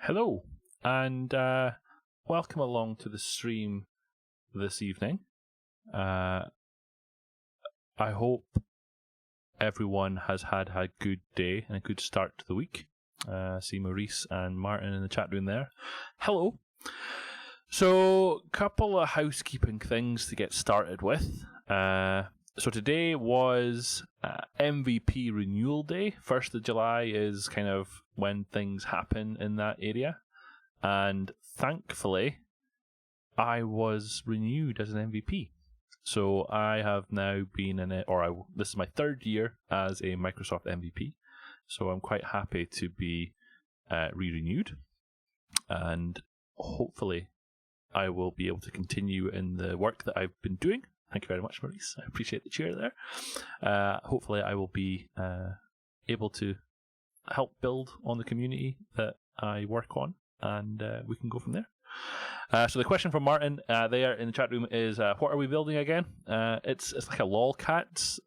Hello, and welcome along to the stream this evening. I hope everyone has had a good day and a good start to the week. See Maurice and Martin in the chat room there. Hello. So, couple of housekeeping things to get started with. So today was MVP renewal day. 1st of July is kind of when things happen in that area. And thankfully, I was renewed as an MVP. So I have now been in it, this is my third year as a Microsoft MVP. So I'm quite happy to be re-renewed. And hopefully I will be able to continue in the work that I've been doing. Thank you very much, Maurice. I appreciate the cheer there. Hopefully I will be able to help build on the community that I work on, and we can go from there. So the question from Martin there in the chat room is, what are we building again? It's like a lolcat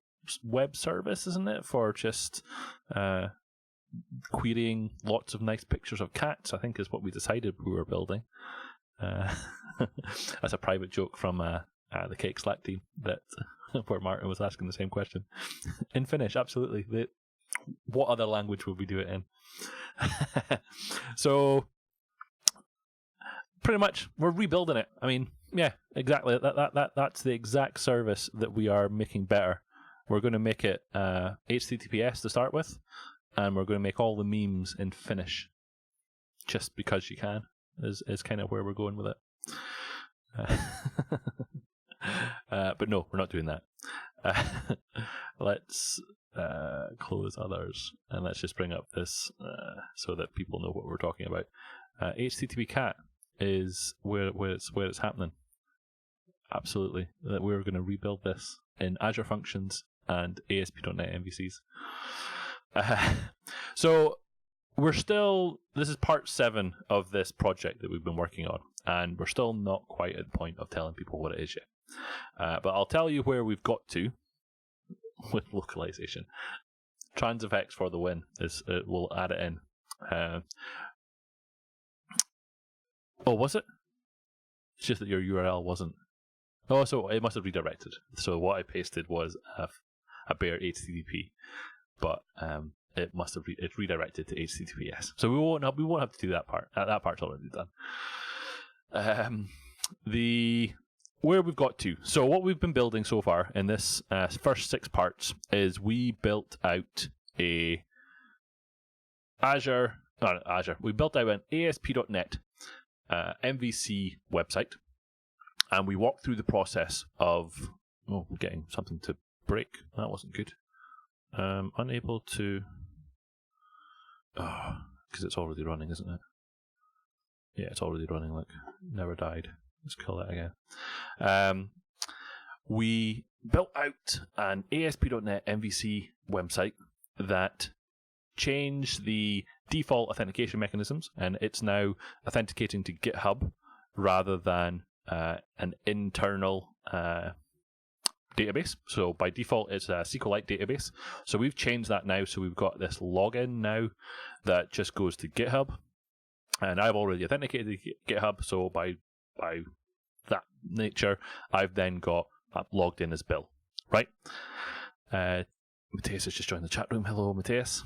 web service, isn't it, for just querying lots of nice pictures of cats, I think is what we decided we were building. That's a private joke from the Cake Slack team that where Martin was asking the same question. In Finnish, absolutely. What other language would we do it in? So pretty much we're rebuilding it. I mean, yeah, exactly. That's the exact service that we are making better. We're going to make it HTTPS to start with, and we're going to make all the memes in Finnish, just because you can. Is kind of where we're going with it. But no, we're not doing that. Let's close others, and let's just bring up this so that people know what we're talking about. HTTP cat is where it's happening. Absolutely, that we're going to rebuild this in Azure Functions and ASP.NET MVCs. So we're still. This is part 7 of this project that we've been working on, and we're still not quite at the point of telling people what it is yet. But I'll tell you where we've got to with localization. Transifex for the win. We'll add it in. Was it? It's just that your URL wasn't. Oh, so it must have redirected. So what I pasted was a bare HTTP, but it must have it's redirected to HTTPS. So we won't have to do that part. That part's already done. Where we've got to. So what we've been building so far in this first 6 parts is we built out a we built out an ASP.NET MVC website, and we walked through the process of getting something to break. That wasn't good. Unable to because it's already running, isn't it? Yeah, it's already running. Look, never died. Let's call that again. We built out an ASP.NET MVC website that changed the default authentication mechanisms, and it's now authenticating to GitHub rather than an internal database. So by default, it's a SQLite database. So we've changed that now. So we've got this login now that just goes to GitHub, and I've already authenticated GitHub. So by that nature, I've then got logged in as Bill, right? Matthias has just joined the chat room. Hello, Matthias.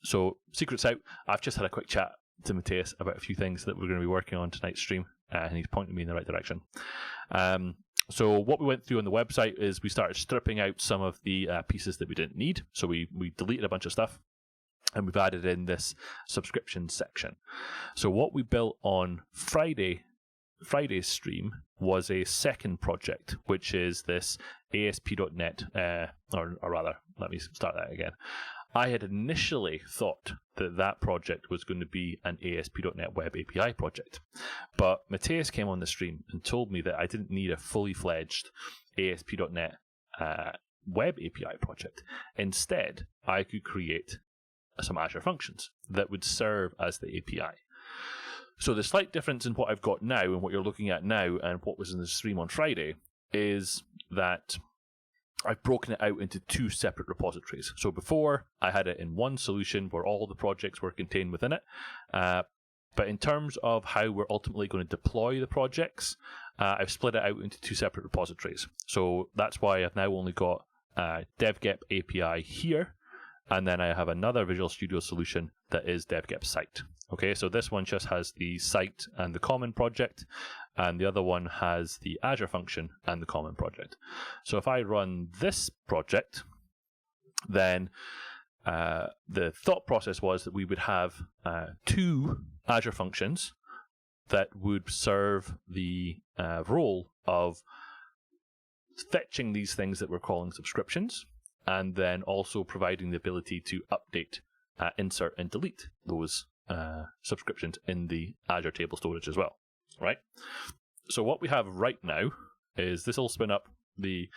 So secrets out. I've just had a quick chat to Matthias about a few things that we're going to be working on tonight's stream, and he's pointing me in the right direction. So what we went through on the website is we started stripping out some of the pieces that we didn't need. So we deleted a bunch of stuff, and we've added in this subscription section. So what we built on Friday's stream was a second project, which is this ASP.NET, or rather, let me start that again. I had initially thought that project was going to be an ASP.NET Web API project, but Matthias came on the stream and told me that I didn't need a fully fledged ASP.NET Web API project. Instead, I could create some Azure functions that would serve as the API. So the slight difference in what I've got now and what you're looking at now and what was in the stream on Friday is that I've broken it out into 2 separate repositories. So before, I had it in one solution where all the projects were contained within it. But in terms of how we're ultimately going to deploy the projects, I've split it out into 2 separate repositories. So that's why I've now only got devgep API here, and then I have another Visual Studio solution that is devgep site. Okay, so this one just has the site and the common project, and the other one has the Azure function and the common project. So if I run this project, then the thought process was that we would have 2 Azure functions that would serve the role of fetching these things that we're calling subscriptions, and then also providing the ability to update, insert, and delete those subscriptions in the Azure table storage as well, right? So what we have right now is this will spin up the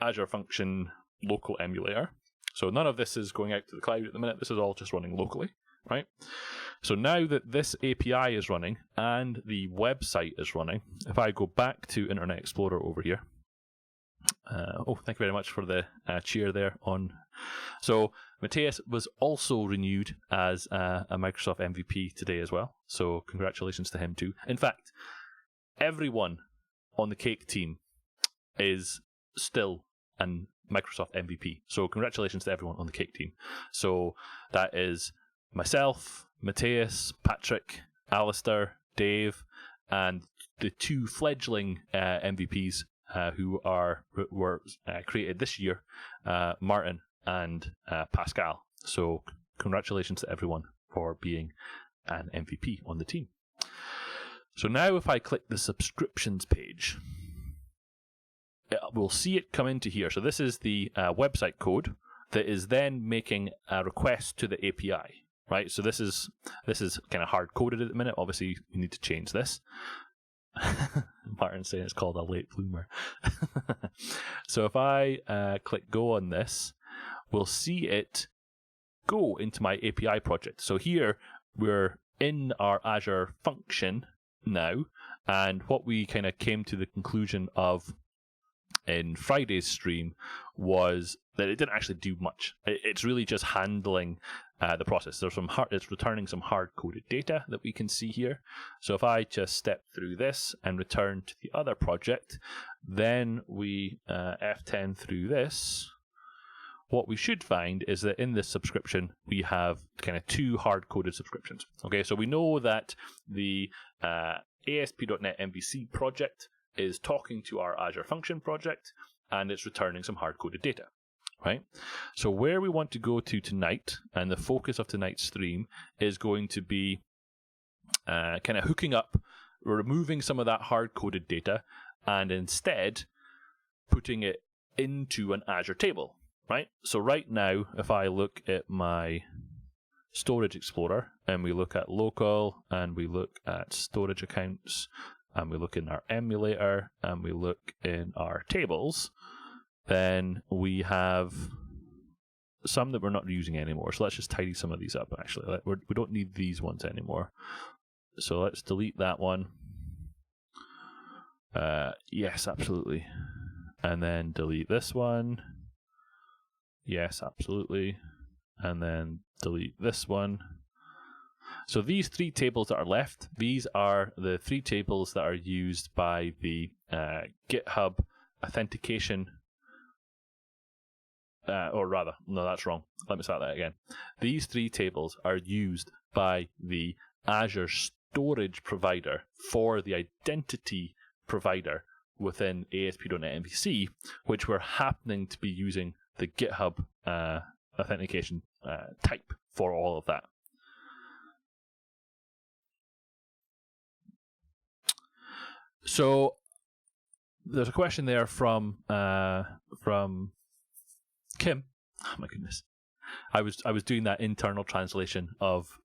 Azure function local emulator. So none of this is going out to the cloud at the minute. This is all just running locally, right? So now that this API is running and the website is running, if I go back to Internet Explorer over here, thank you very much for the cheer there on. So Matthias was also renewed as a Microsoft MVP today as well. So congratulations to him too. In fact, everyone on the Cake team is still an Microsoft MVP. So congratulations to everyone on the Cake team. So that is myself, Matthias, Patrick, Alistair, Dave, and the 2 fledgling MVPs who were created this year, Martin and Pascal. So congratulations to everyone for being an MVP on the team. So now if I click the subscriptions page, we'll see it come into here. So this is the website code that is then making a request to the API, right? So this is kind of hard coded at the minute. Obviously, you need to change this. Martin's saying it's called a late bloomer. So if I click go on this, we'll see it go into my API project. So here we're in our Azure function now, and what we kind of came to the conclusion of in Friday's stream was that it didn't actually do much. It's really just handling the process. There's it's returning some hard-coded data that we can see here. So if I just step through this and return to the other project, then we F10 through this, what we should find is that in this subscription, we have kind of 2 hard-coded subscriptions. Okay, so we know that the ASP.NET MVC project is talking to our Azure function project, and it's returning some hard-coded data, right? So where we want to go to tonight, and the focus of tonight's stream, is going to be kind of hooking up, removing some of that hard-coded data, and instead putting it into an Azure table, right? So right now, if I look at my Storage Explorer, and we look at local, and we look at storage accounts, and we look in our emulator, and we look in our tables, then we have some that we're not using anymore. So let's just tidy some of these up, actually. We don't need these ones anymore. So let's delete that one. Yes, absolutely. And then delete this one. Yes, absolutely. And then delete this one. So these 3 tables that are left, these are the 3 tables that are used by the GitHub authentication, or rather, no, that's wrong. Let me start that again. These 3 tables are used by the Azure storage provider for the identity provider within ASP.NET MVC, which we're happening to be using the GitHub authentication type for all of that. So there's a question there from Kim. Oh my goodness, I was doing that internal translation of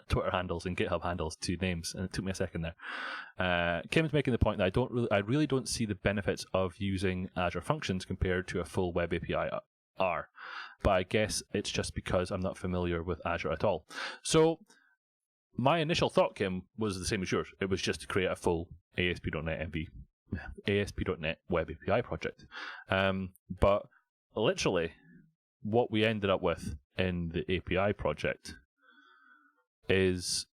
Twitter handles and GitHub handles to names, and it took me a second there. Kim's making the point that I really don't see the benefits of using Azure Functions compared to a full web API are, but I guess it's just because I'm not familiar with Azure at all. So my initial thought, Kim, was the same as yours. It was just to create a full ASP.NET MV ASP.NET Web API project. But literally, what we ended up with in the API project is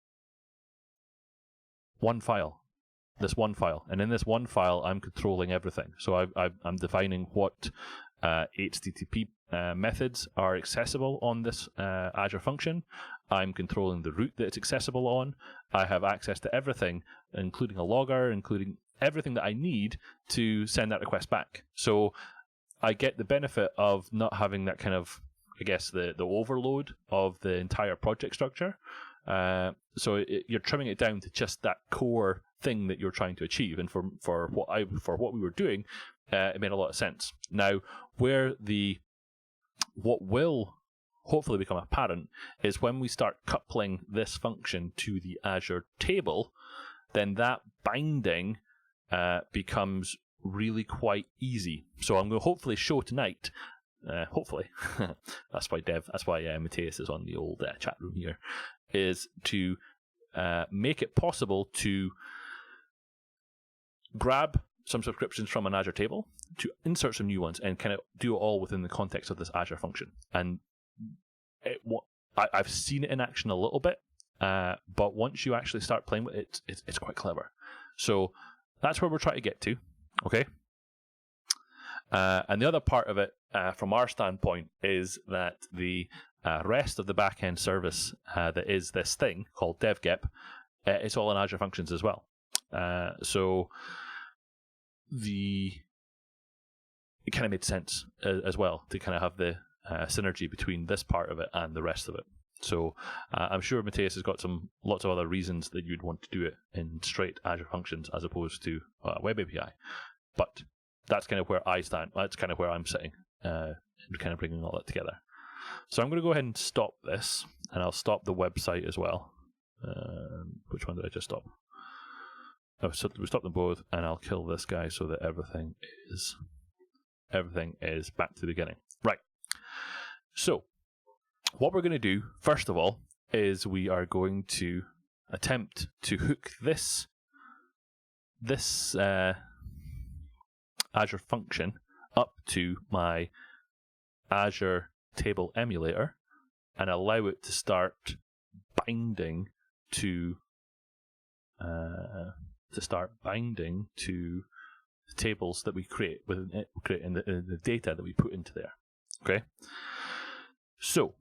one file. This one file, and in this one file, I'm controlling everything. So I'm defining what HTTP methods are accessible on this Azure function. I'm controlling the route that it's accessible on. I have access to everything, including a logger, including everything that I need to send that request back. So I get the benefit of not having that kind of, I guess, the overload of the entire project structure. So you're trimming it down to just that core thing that you're trying to achieve, and for what we were doing, it made a lot of sense. Now, what will hopefully become apparent is when we start coupling this function to the Azure table, then that binding becomes really quite easy. So I'm going to hopefully show tonight. Hopefully, that's why Matthias is on the old chat room here, is to make it possible to grab some subscriptions from an Azure table, to insert some new ones, and kind of do it all within the context of this Azure function. And I've seen it in action a little bit, but once you actually start playing with it, it's quite clever. So that's where we're trying to get to, okay? And the other part of it, from our standpoint, is that the rest of the backend service that is this thing called devgep, it's all in Azure Functions as well. So it kind of made sense as well to kind of have the synergy between this part of it and the rest of it. So I'm sure Matthias has got lots of other reasons that you'd want to do it in straight Azure Functions as opposed to Web API. But that's kind of where I stand. That's kind of where I'm sitting, and kind of bringing all that together. So I'm going to go ahead and stop this, and I'll stop the website as well. Which one did I just stop? Oh, so we stopped them both, and I'll kill this guy so that everything is back to the beginning. Right. So what we're going to do, first of all, is we are going to attempt to hook this Azure function up to my Azure table emulator and allow it to start binding to the tables that we create in the data that we put into there. Okay. So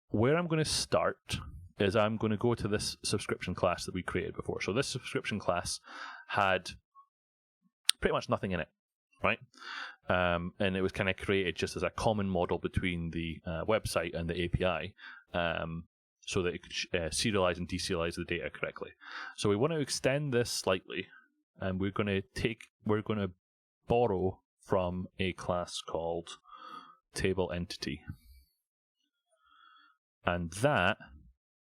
where I'm going to start is I'm going to go to this subscription class that we created before. So this subscription class had pretty much nothing in it, right? And it was kind of created just as a common model between the website and the API, so that it could serialize and deserialize the data correctly. So we want to extend this slightly, and we're going to borrow from a class called table entity, and that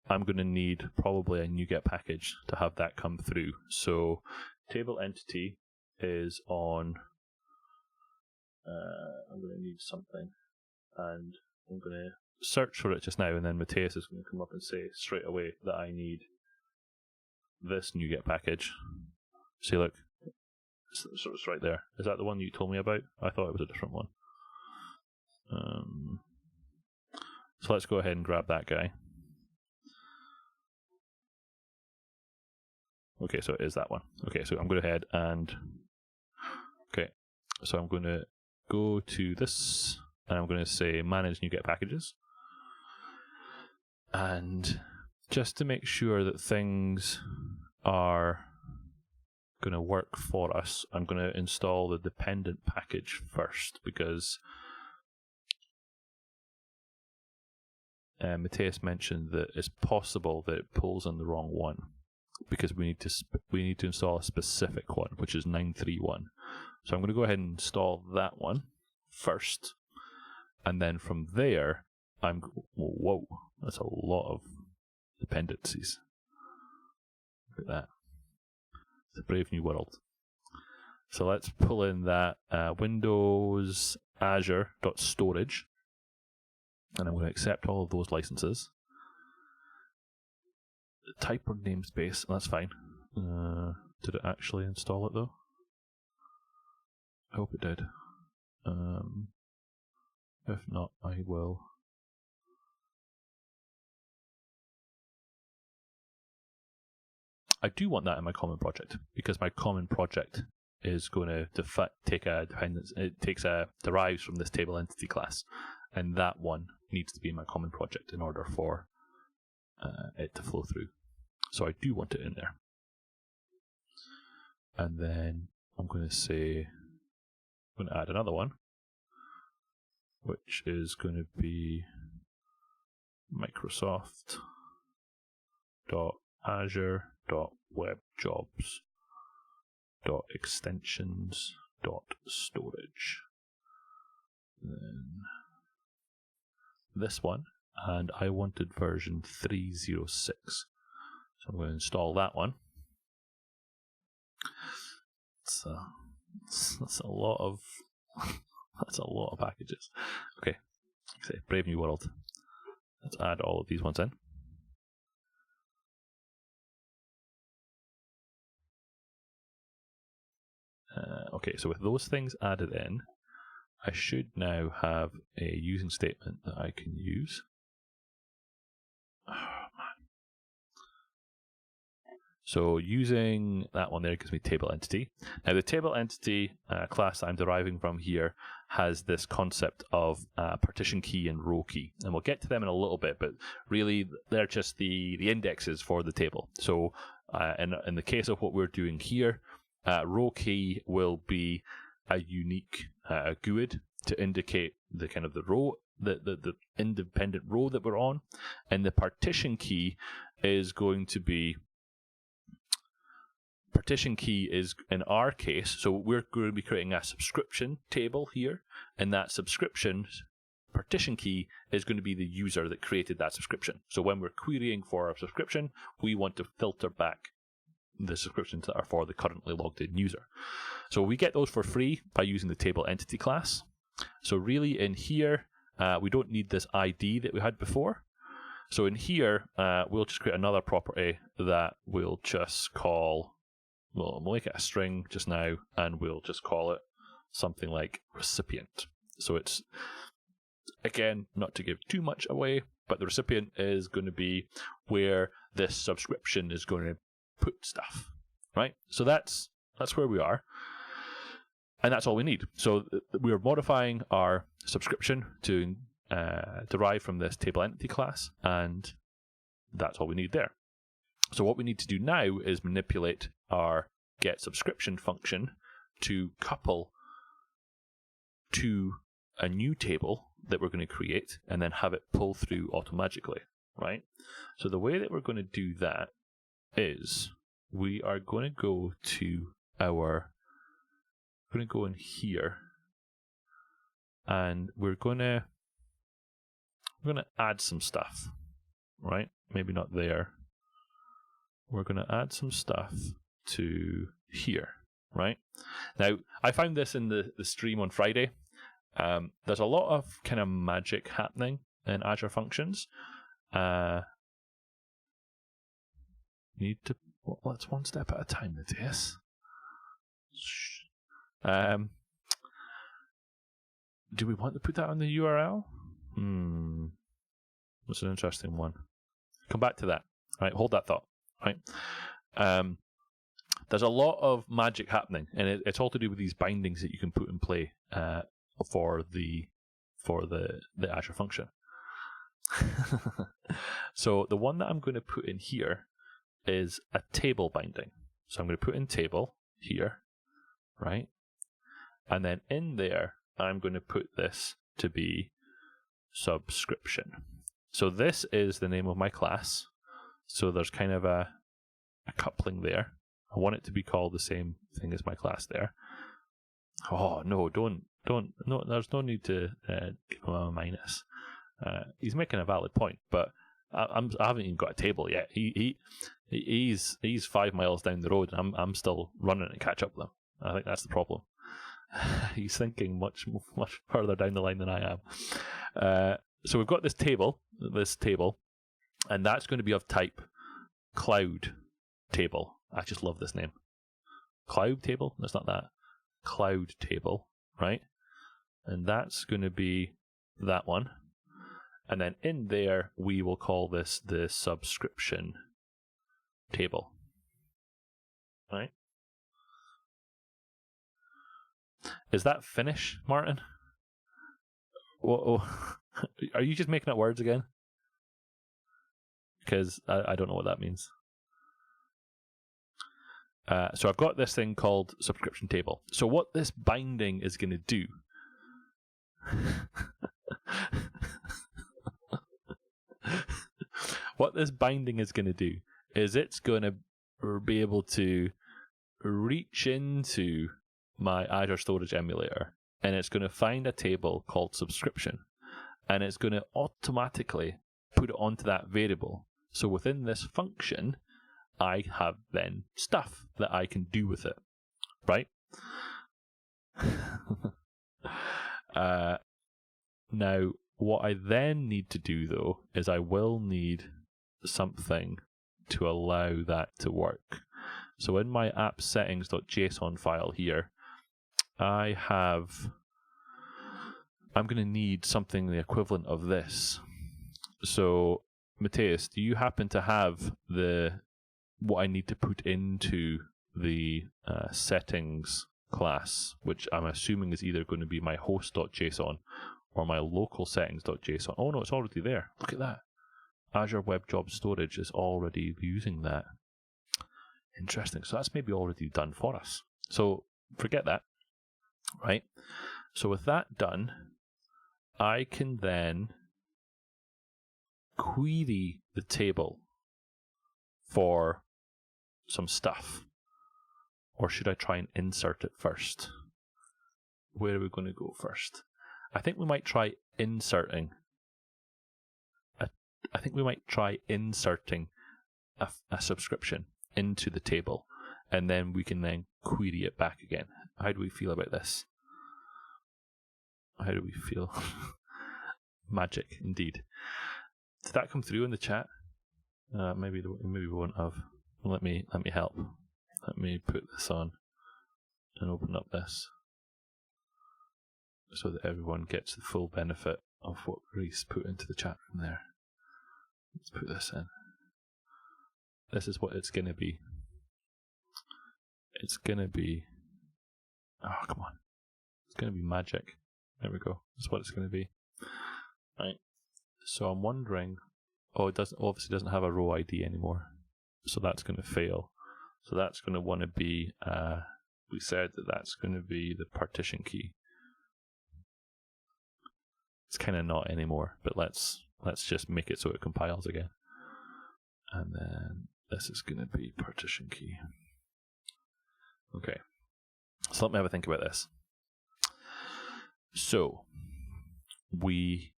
I'm going to need probably a NuGet package to have that come through. So table entity is on. I'm going to need something, and I'm going to search for it just now, and then Matthias is going to come up and say straight away that I need this NuGet package. See, look, it's right there. Is that the one you told me about? I thought it was a different one. So let's go ahead and grab that guy. Okay, so it is that one. Okay, so I'm going to head and... Okay, so I'm going to go to this, and I'm going to say manage NuGet packages. And just to make sure that things are going to work for us, I'm going to install the dependent package first, because Matthias mentioned that it's possible that it pulls on the wrong one, because we need to install a specific one, which is 931. So I'm going to go ahead and install that one first, and then from there, whoa, that's a lot of dependencies. Look at that. It's a brave new world. So let's pull in that Windows Azure.storage, and I'm going to accept all of those licenses. Type or namespace, that's fine. Did it actually install it though? I hope it did. If not, I will. I do want that in my common project, because my common project is going to take a dependence. It derives from this table entity class, and that one needs to be in my common project in order for it to flow through. So I do want it in there. And then I'm going to say, I'm going to add another one, which is going to be Microsoft.azure.webjobs.extensions.storage. Then this one, and I wanted version 306. So I'm going to install that one. That's a lot of that's a lot of packages. Okay, say Brave New World. Let's add all of these ones in. Okay, so with those things added in, I should now have a using statement that I can use. Oh, man. So using that one there gives me table entity. Now the table entity class that I'm deriving from here has this concept of partition key and row key, and we'll get to them in a little bit, but really they're just the indexes for the table. So in the case of what we're doing here, row key will be a unique GUID to indicate the kind of the row, the independent row that we're on, and the partition key is going to be. Partition key is, in our case, so we're going to be creating a subscription table here, and that subscription partition key is going to be the user that created that subscription. So when we're querying for our subscription, we want to filter back the subscriptions that are for the currently logged in user. So we get those for free by using the table entity class. So really in here, we don't need this ID that we had before. So in here, we'll just create another property that we'll just call, we'll make it a string just now, and we'll just call it something like recipient. So it's, again, not to give too much away, but the recipient is going to be where this subscription is going to put stuff, right? So that's where we are, and that's all we need. So we're modifying our subscription to derive from this table entity class, and that's all we need there. So what we need to do now is manipulate our get subscription function to couple to a new table that we're going to create and then have it pull through automatically, right? So the way that we're going to do that is we are going to go to we're going to go in here, and we're going to add some stuff, right? Maybe not there. We're going to add some stuff to here, right? Now, I found this in the stream on Friday. There's a lot of kind of magic happening in Azure Functions. Need to, well, let's one step at a time, Matthias. Do we want to put that on the URL? That's an interesting one. Come back to that. All right, hold that thought. Right. There's a lot of magic happening, and it's all to do with these bindings that you can put in play for the Azure function. So the one that I'm going to put in here is a table binding. So I'm going to put in table here, right? And then in there, I'm going to put this to be subscription. So this is the name of my class. So there's kind of a coupling there. I want it to be called the same thing as my class there. Oh, no, don't, no, there's no need to give him a minus. He's making a valid point, but I haven't even got a table yet. He's 5 miles down the road, and I'm still running to catch up with him. I think that's the problem. He's thinking much further down the line than I am. So we've got this table, and that's going to be of type cloud table. I just love this name. cloud table. That's not that. Cloud table, right? And that's going to be that one. And then in there, we will call this the subscription table, right? Is that finish, Martin? Whoa. Are you just making up words again? Because I don't know what that means. So I've got this thing called subscription table. So what this binding is going to do what this binding is going to do is it's going to be able to reach into my Azure Storage emulator, and it's going to find a table called subscription, and it's going to automatically put it onto that variable. So within this function, I have then stuff that I can do with it, right? Now, what I then need to do, though, is I will need something to allow that to work. So in my app settings.json file here, I'm going to need something the equivalent of this. So, Matthias, do you happen to have what I need to put into the settings class, which I'm assuming is either going to be my host.json or my local settings.json? Oh no, it's already there. Look at that. Azure Web Job Storage is already using that. Interesting. So that's maybe already done for us. So forget that, right? So with that done, I can then query the table for some stuff. Or should I try and insert it first? Where are we going to go first? I think we might try inserting. A subscription into the table, and then we can then query it back again. How do we feel about this? How do we feel? Magic, indeed. Did that come through in the chat? Maybe we won't have. Let me help. Let me put this on and open up this so that everyone gets the full benefit of what Reese put into the chat room there. Let's put this in. This is what it's going to be. It's going to be... Oh, come on. It's going to be magic. There we go. That's what it's going to be. Right. So I'm wondering... Oh, it obviously doesn't have a row ID anymore. So that's going to fail. So that's going to want to be... we said that that's going to be the partition key. It's kind of not anymore, but let's just make it so it compiles again. And then this is going to be partition key. Okay. So let me have a think about this. So, you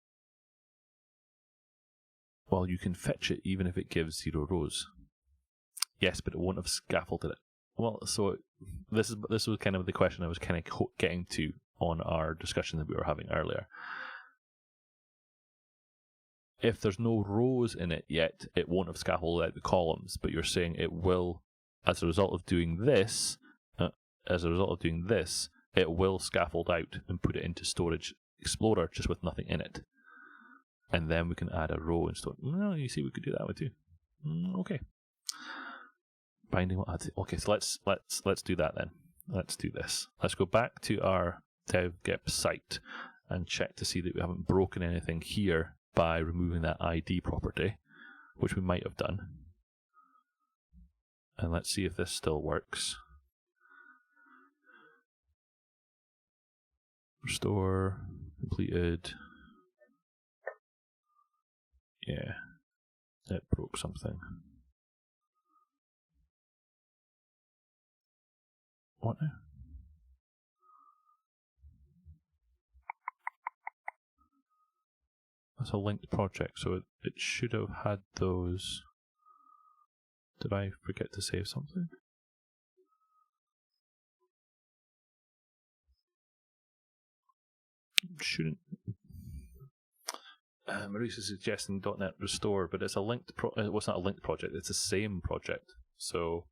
can fetch it even if it gives 0 rows. Yes, but it won't have scaffolded it. Well, so this was kind of the question I was kind of getting to on our discussion that we were having earlier. If there's no rows in it yet, it won't have scaffolded out the columns, but you're saying it will, as a result of doing this, it will scaffold out and put it into Storage Explorer just with nothing in it. And then we can add a row and store. No, you see, we could do that one too. Okay. Binding will add. Okay, so let's do that then. Let's do this. Let's go back to our devgep site and check to see that we haven't broken anything here by removing that ID property, which we might have done. And let's see if this still works. Restore, completed. Yeah, it broke something. What now? That's a linked project, so it should have had those. Did I forget to save something? Shouldn't. Maurice is suggesting .NET Restore, but it's a linked. Well, it's not a linked project. It's the same project, so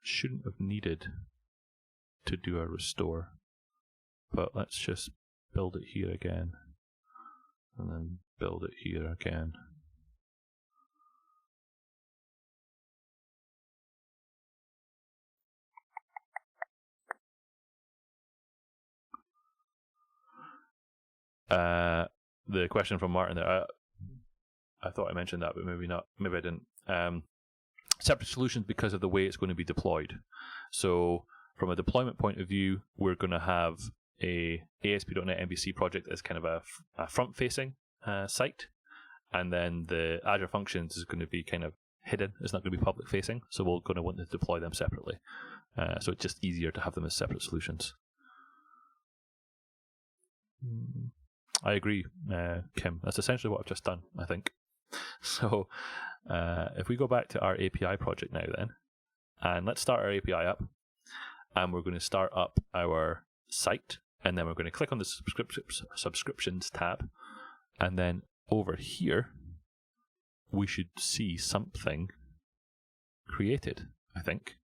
shouldn't have needed to do a restore, but let's just build it here again, and then build it here again. The question from Martin there, I thought I mentioned that, but maybe not. Maybe I didn't. Separate solutions because of the way it's going to be deployed. So from a deployment point of view, we're going to have a ASP.NET MVC project as kind of a front-facing site, and then the Azure Functions is going to be kind of hidden. It's not going to be public-facing, so we're going to want to deploy them separately. So it's just easier to have them as separate solutions. I agree, Kim. That's essentially what I've just done, I think. So if we go back to our API project now then, and let's start our API up, and we're going to start up our site, and then we're going to click on the subscriptions tab, and then over here we should see something created, I think,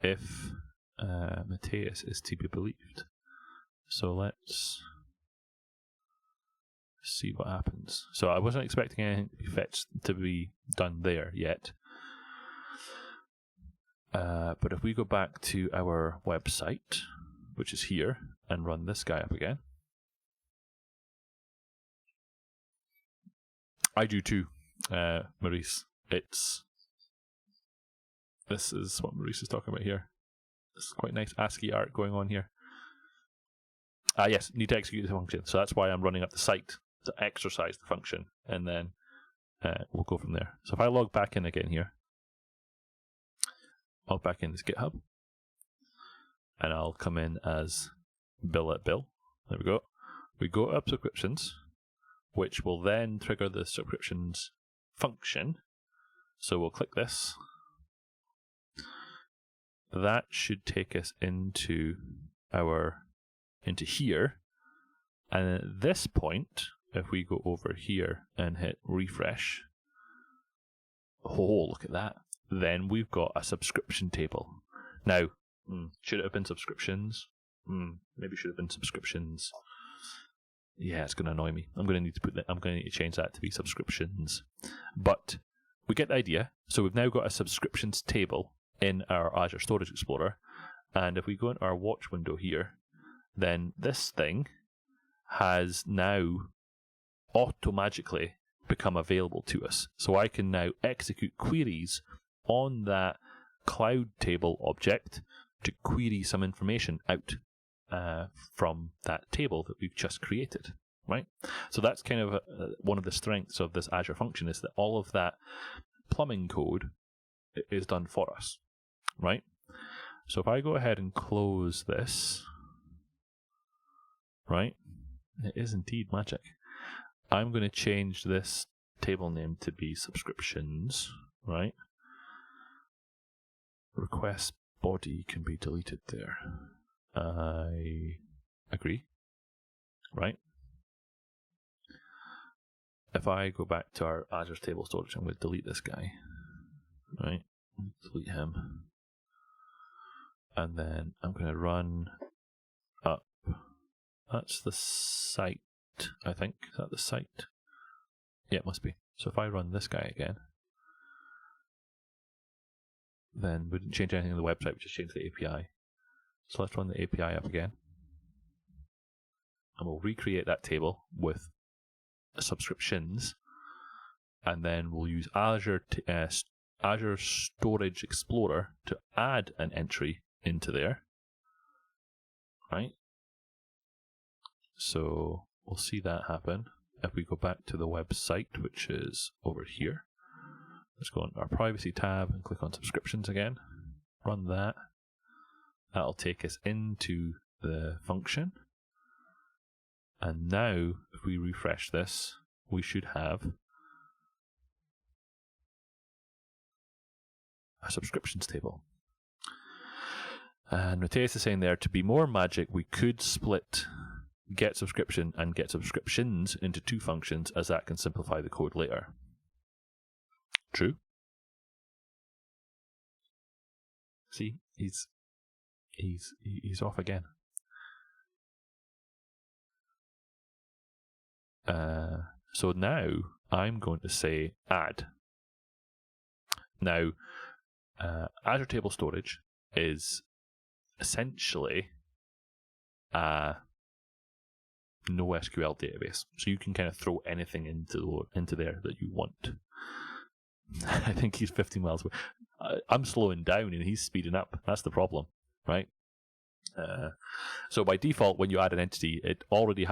if Matthias is to be believed. So let's see what happens. So I wasn't expecting anything to be done there yet. But if we go back to our website, which is here, and run this guy up again. I do too, Maurice. This is what Maurice is talking about here. This is quite nice ASCII art going on here. Yes, need to execute the function. So that's why I'm running up the site to exercise the function, and then we'll go from there. So if I log back in again here, log back in as GitHub, and I'll come in as Bill at Bill. There we go. We go up subscriptions, which will then trigger the subscriptions function. So we'll click this. That should take us into here, and at this point, if we go over here and hit refresh, oh, look at that, then we've got a subscription table. Now, should it have been subscriptions? Maybe should have been subscriptions. Yeah, it's going to annoy me. I'm going to need to change that to be subscriptions. But we get the idea. So we've now got a subscriptions table in our Azure Storage Explorer, and if we go into our watch window here, then this thing has now automatically become available to us. So I can now execute queries on that cloud table object to query some information out from that table that we've just created, right? So that's kind of one of the strengths of this Azure function, is that all of that plumbing code is done for us, right? So if I go ahead and close this, right, it is indeed magic. I'm going to change this table name to be subscriptions, right? Request body can be deleted there. I agree, right? If I go back to our Azure table storage, I'm going to delete this guy, right? Delete him. And then I'm going to run up. That's the site, I think. Is that the site? Yeah, it must be. So if I run this guy again, then we didn't change anything on the website, we just changed the API. So let's run the API up again. And we'll recreate that table with subscriptions. And then we'll use Azure Storage Explorer to add an entry into there. Right? So we'll see that happen if we go back to the website, which is over here. Let's go on our privacy tab and click on subscriptions again. Run that. That'll take us into the function. And now, if we refresh this, we should have a subscriptions table. And Matthias is saying there, to be more magic, we could split get subscription and get subscriptions into two functions, as that can simplify the code later. True. See, he's off again. So now I'm going to say add. Now, Azure Table Storage is essentially a NoSQL database, so you can kind of throw anything into there that you want. I think he's 50 miles away. I'm slowing down and he's speeding up. That's the problem, right? So by default, when you add an entity, it already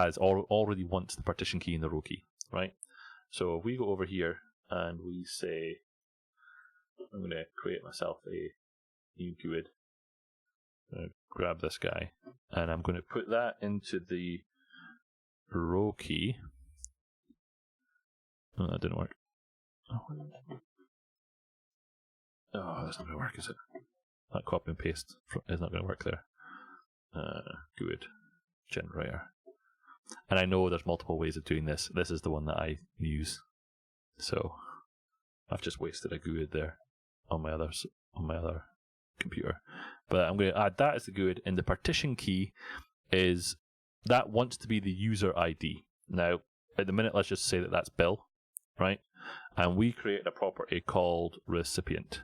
wants the partition key and the row key, right? So if we go over here and we say, I'm going to create myself a new GUID. I'm going to grab this guy and I'm going to put that into the row key. Oh, that didn't work. Oh, that's not going to work, is it? That copy and paste is not going to work there. GUID generator. And I know there's multiple ways of doing this. This is the one that I use. So I've just wasted a GUID there on my other computer. But I'm going to add that as the GUID, and the partition key is that wants to be the user ID. Now, at the minute, let's just say that that's Bill, right? And we created a property called recipient.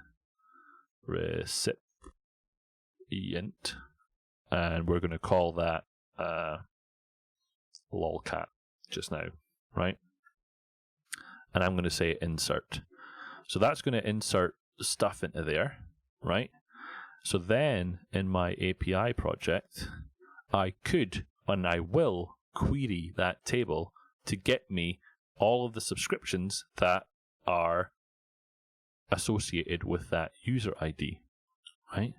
And we're going to call that lolcat just now, right? And I'm going to say insert. So that's going to insert stuff into there, right? So then in my API project, I could and I will query that table to get me all of the subscriptions that are associated with that user ID, right?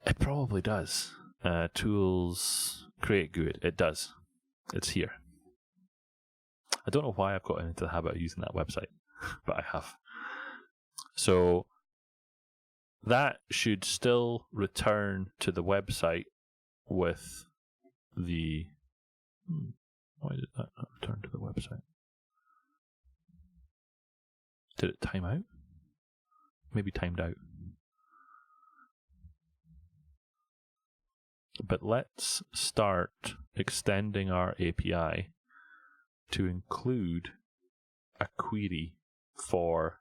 It probably does. Tools, create GUID. It does. It's here. I don't know why I've got into the habit of using that website, but I have. So that should still return to the website with the... Why did that not return to the website? Did it time out? Maybe timed out. But let's start extending our API to include a query for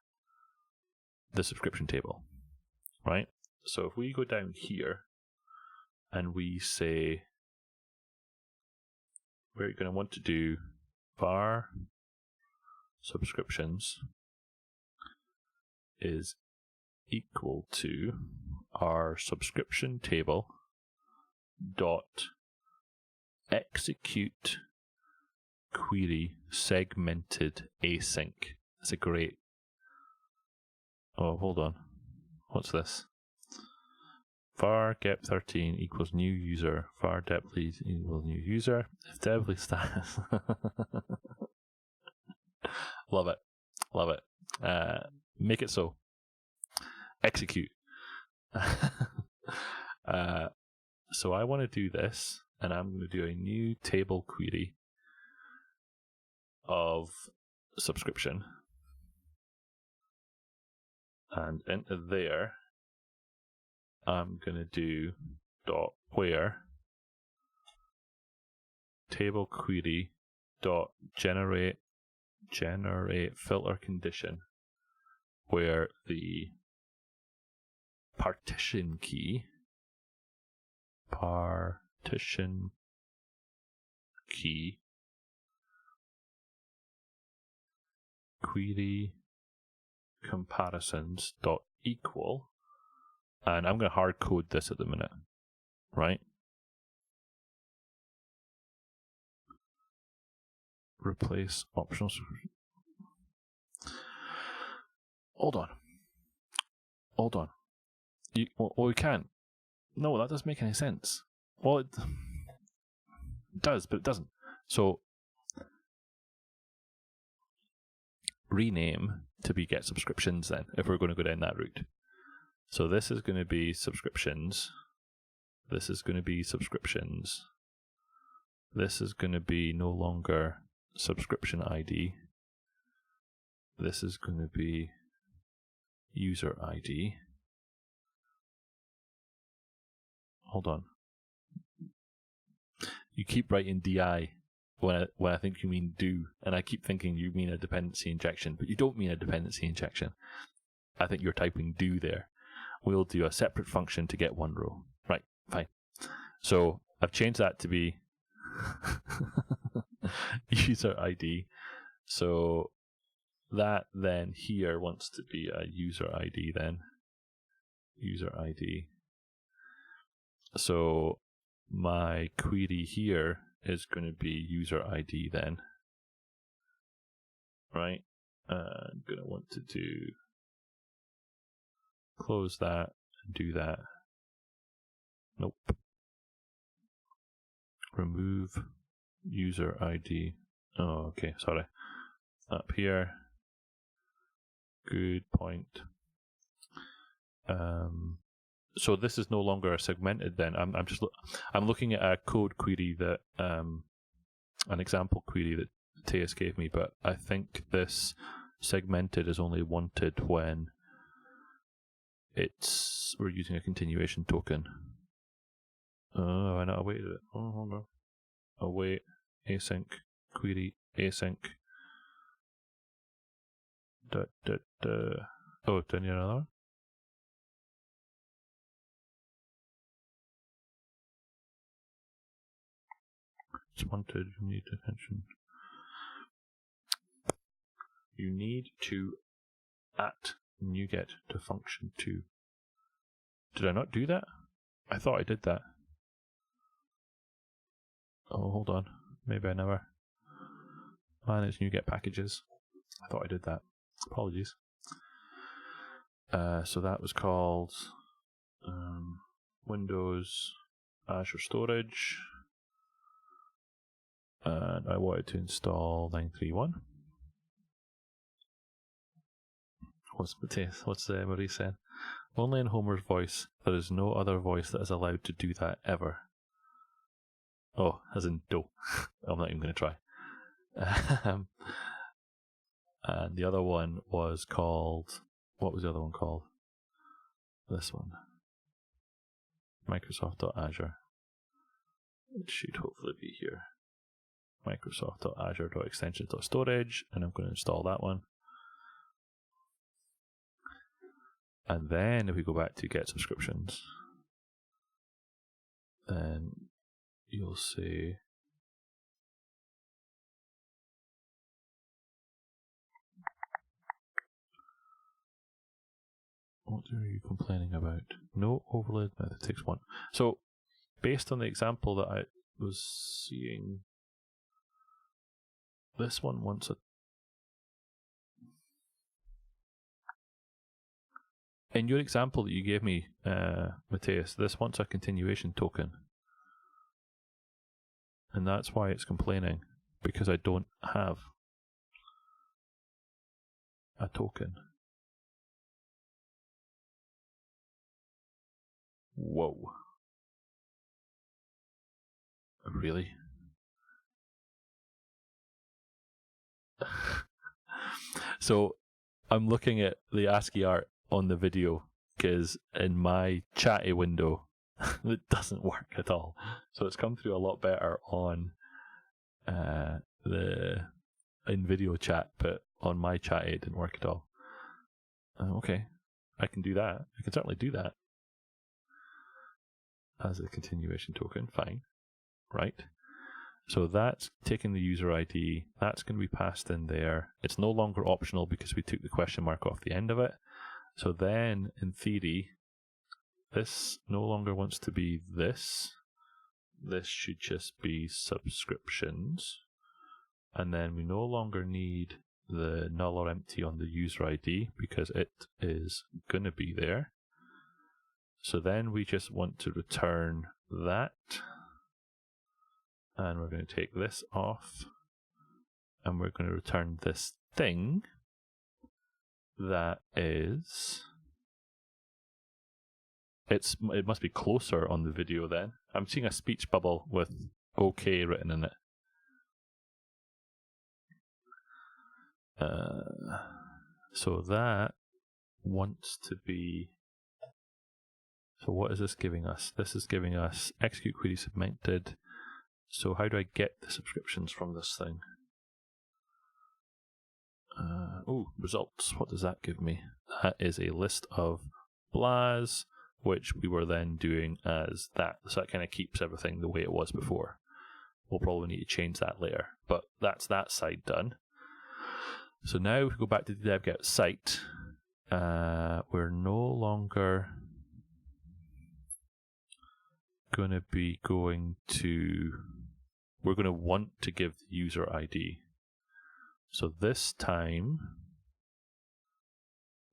the subscription table, right? So if we go down here and we say we're going to want to do var subscriptions is equal to our subscription table dot execute query segmented async. That's a great... Oh, hold on. What's this? var gep 13 equals new user. var dep lead equals new user. If dev lead status... Love it. Love it. Make it so. Execute. So I want to do this, and I'm going to do a new table query of subscription. And into there, I'm going to do dot where table query dot generate filter condition, where the partition key query comparisons dot equal, and I'm going to hard code this at the minute, right? Replace optional. Hold on. We can't. No, that doesn't make any sense. Well, it does, but it doesn't. So rename to be get subscriptions then, if we're going to go down that route. So this is going to be subscriptions. This is going to be subscriptions. This is going to be no longer subscription ID. This is going to be user ID. Hold on. You keep writing DI when I think you mean do, and I keep thinking you mean a dependency injection, but you don't mean a dependency injection. I think you're typing do there. We'll do a separate function to get one row. Right, fine. So I've changed that to be user ID. So that then here wants to be a user ID then. User ID. So my query here is going to be user ID then. Right? I'm going to want to do close that and do that. Nope. Remove user ID. Oh, okay, sorry. Up here. Good point. So this is no longer segmented then. I'm looking at a code query that an example query that Teus gave me, but I think this segmented is only wanted when we're using a continuation token. Oh, I not awaited it. Oh, hold on. Await async query async. Oh, do I need another one? It's wanted. You need attention. You need to at NuGet to function to. Did I not do that? I thought I did that. Oh, hold on. Maybe I never. Manage NuGet packages. I thought I did that. Apologies. So that was called Windows Azure Storage. And I wanted to install 931. What's Marie saying? Only in Homer's voice. There is no other voice that is allowed to do that ever. Oh, as in do. I'm not even going to try. And the other one was called... What was the other one called? This one. Microsoft.Azure. It should hopefully be here. Microsoft.Azure.extensions.storage, and I'm going to install that one. And then if we go back to get subscriptions, then you'll see what are you complaining about? No overlaid method takes one. So based on the example that I was seeing, this one wants a... In your example that you gave me, Matthias, this wants a continuation token. And that's why it's complaining, because I don't have a token. Whoa. Really? So I'm looking at the ASCII art on the video, because in my chatty window it doesn't work at all. So it's come through a lot better on in video chat, but on my chatty it didn't work at all. Okay, I can do that. I can certainly do that as a continuation token. Fine, right? So that's taking the user ID. That's going to be passed in there. It's no longer optional because we took the question mark off the end of it. So then, in theory, this no longer wants to be this. This should just be subscriptions. And then we no longer need the null or empty on the user ID because it is going to be there. So then we just want to return that. And we're going to take this off. And we're going to return this thing that is... It must be closer on the video then. I'm seeing a speech bubble with OK written in it. So that wants to be... So what is this giving us? This is giving us execute query submitted. So how do I get the subscriptions from this thing? Results. What does that give me? That is a list of blahs, which we were then doing as that. So that kind of keeps everything the way it was before. We'll probably need to change that later, but that's that side done. So now if we go back to the devgep site, we're no longer going to be going to... We're going to want to give the user ID. So this time,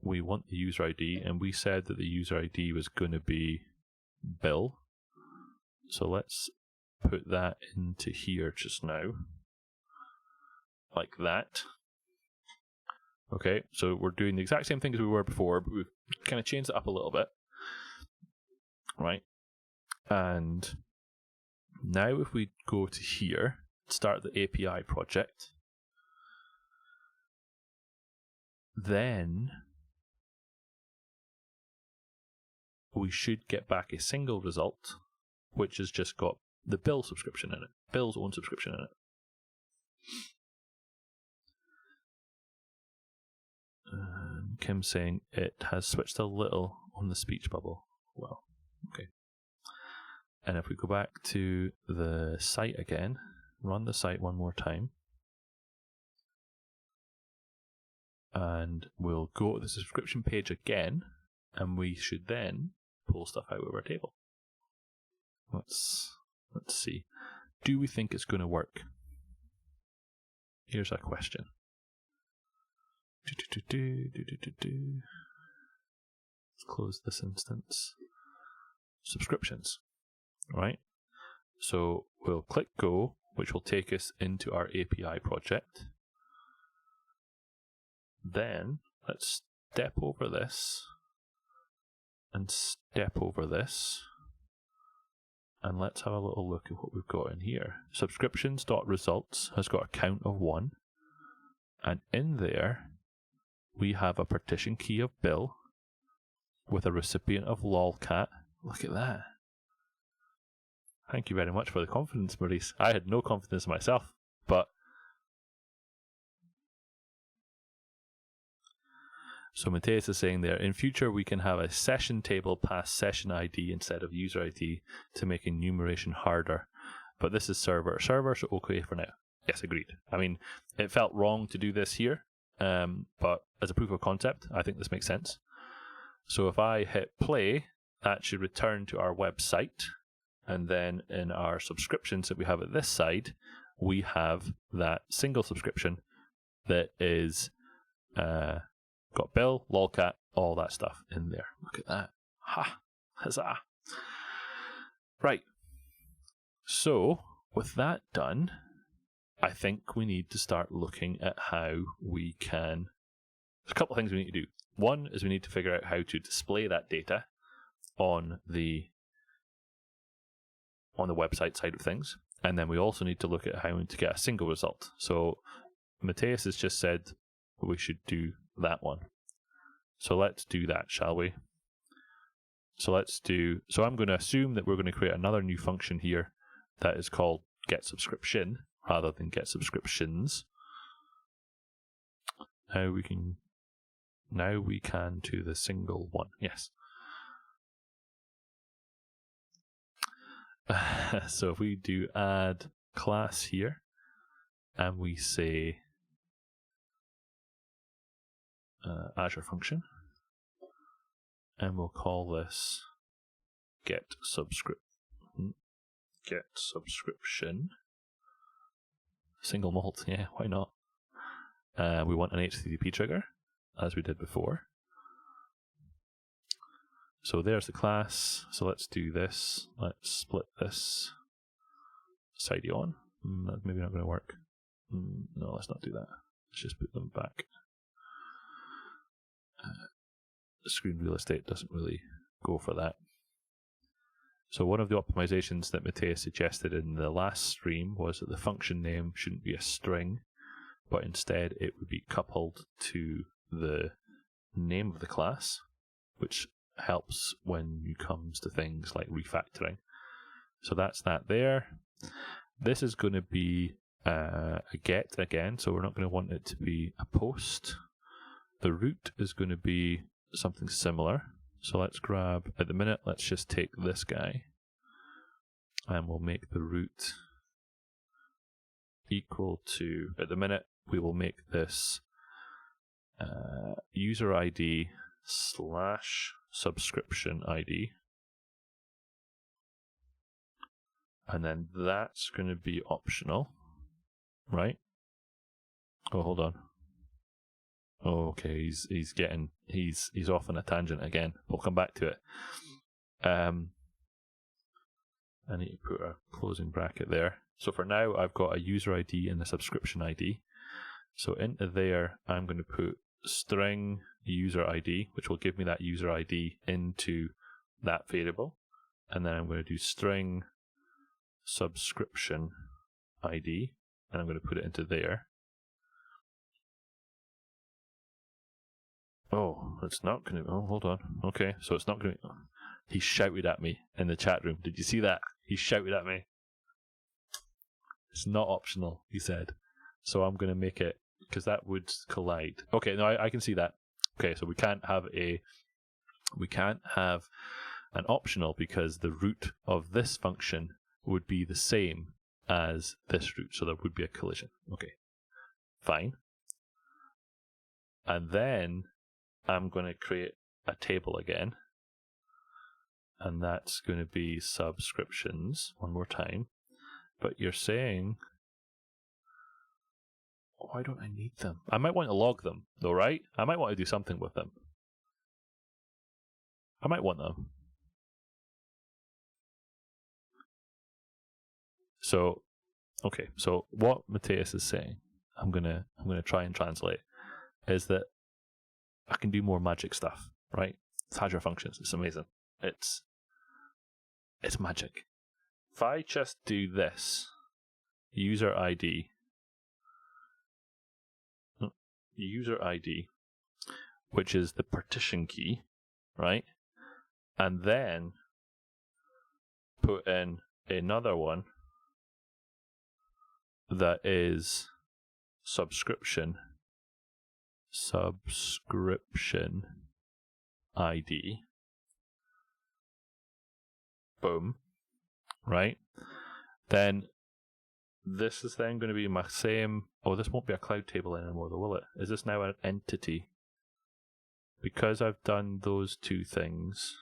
we want the user ID, and we said that the user ID was going to be Bill. So let's put that into here just now, like that. Okay, so we're doing the exact same thing as we were before, but we've kind of changed it up a little bit. Right? And now if we go to here, start the API project, then we should get back a single result, which has just got the Bill subscription in it, Bill's own subscription in it. Kim's saying it has switched a little on the speech bubble. Well, okay. And if we go back to the site again, run the site one more time, and we'll go to the subscription page again, and we should then pull stuff out of our table. Let's see. Do we think it's going to work? Here's a question. Let's close this instance. Subscriptions. Right? So we'll click go, which will take us into our API project. Then let's step over this and step over this, and let's have a little look at what we've got in here. Subscriptions.results has got a count of 1, and in there we have a partition key of Bill with a recipient of lolcat. Look at that. Thank you very much for the confidence, Maurice. I had no confidence in myself, but... So Matthias is saying there, in future we can have a session table pass session ID instead of user ID to make enumeration harder. But this is server, so okay for now. Yes, agreed. I mean, it felt wrong to do this here, but as a proof of concept, I think this makes sense. So if I hit play, that should return to our website. And then in our subscriptions that we have at this side, we have that single subscription that is got Bill, lolcat, all that stuff in there. Look at that. Ha! Huzzah! Right. So, with that done, I think we need to start looking at how we can... There's a couple of things we need to do. One is we need to figure out how to display that data on the website side of things, and then we also need to look at how to get a single result. So Matthias has just said we should do that one. So let's do that, shall we? So I'm going to assume that we're going to create another new function here that is called get subscription rather than get subscriptions. Now we can to the single one. Yes. So if we do add class here, and we say Azure function, and we'll call this get subscription single malt. Yeah, why not? We want an HTTP trigger, as we did before. So there's the class. So let's do this. Let's split this side on. That's maybe not going to work. No, let's not do that. Let's just put them back. The screen real estate doesn't really go for that. So one of the optimizations that Matthias suggested in the last stream was that the function name shouldn't be a string, but instead it would be coupled to the name of the class, which helps when it comes to things like refactoring. So that's that there. This is going to be a get again, so we're not going to want it to be a post. The root is going to be something similar. So let's grab, at the minute, let's just take this guy and we'll make the root equal to, at the minute, we will make this user ID / subscription ID. And then that's going to be optional, right? Oh, hold on. Oh, okay, he's off on a tangent again. We'll come back to it. I need to put a closing bracket there. So for now, I've got a user ID and a subscription ID. So into there, I'm going to put string user ID, which will give me that user ID into that variable. And then I'm going to do string subscription ID, and I'm going to put it into there. Oh, it's not going to. Oh, hold on. Okay, so it's not going to. He shouted at me in the chat room. Did you see that? He shouted at me. It's not optional, he said. So I'm going to make it, because that would collide. Okay, no, I can see that. Okay, so we can't have an optional because the root of this function would be the same as this root, so there would be a collision. Okay, fine. And then I'm going to create a table again, and that's going to be subscriptions one more time. But you're saying, why don't I need them? I might want to log them though, right? I might want to do something with them. I might want them. So, okay, so what Matthias is saying, I'm gonna try and translate, is that I can do more magic stuff, right? It's Azure Functions. It's amazing. It's magic. If I just do this, user ID, which is the partition key, right? And then put in another one that is subscription ID. Boom. Right? Then this is then going to be my same. Oh, this won't be a cloud table anymore, though, will it? Is this now an entity? Because I've done those two things,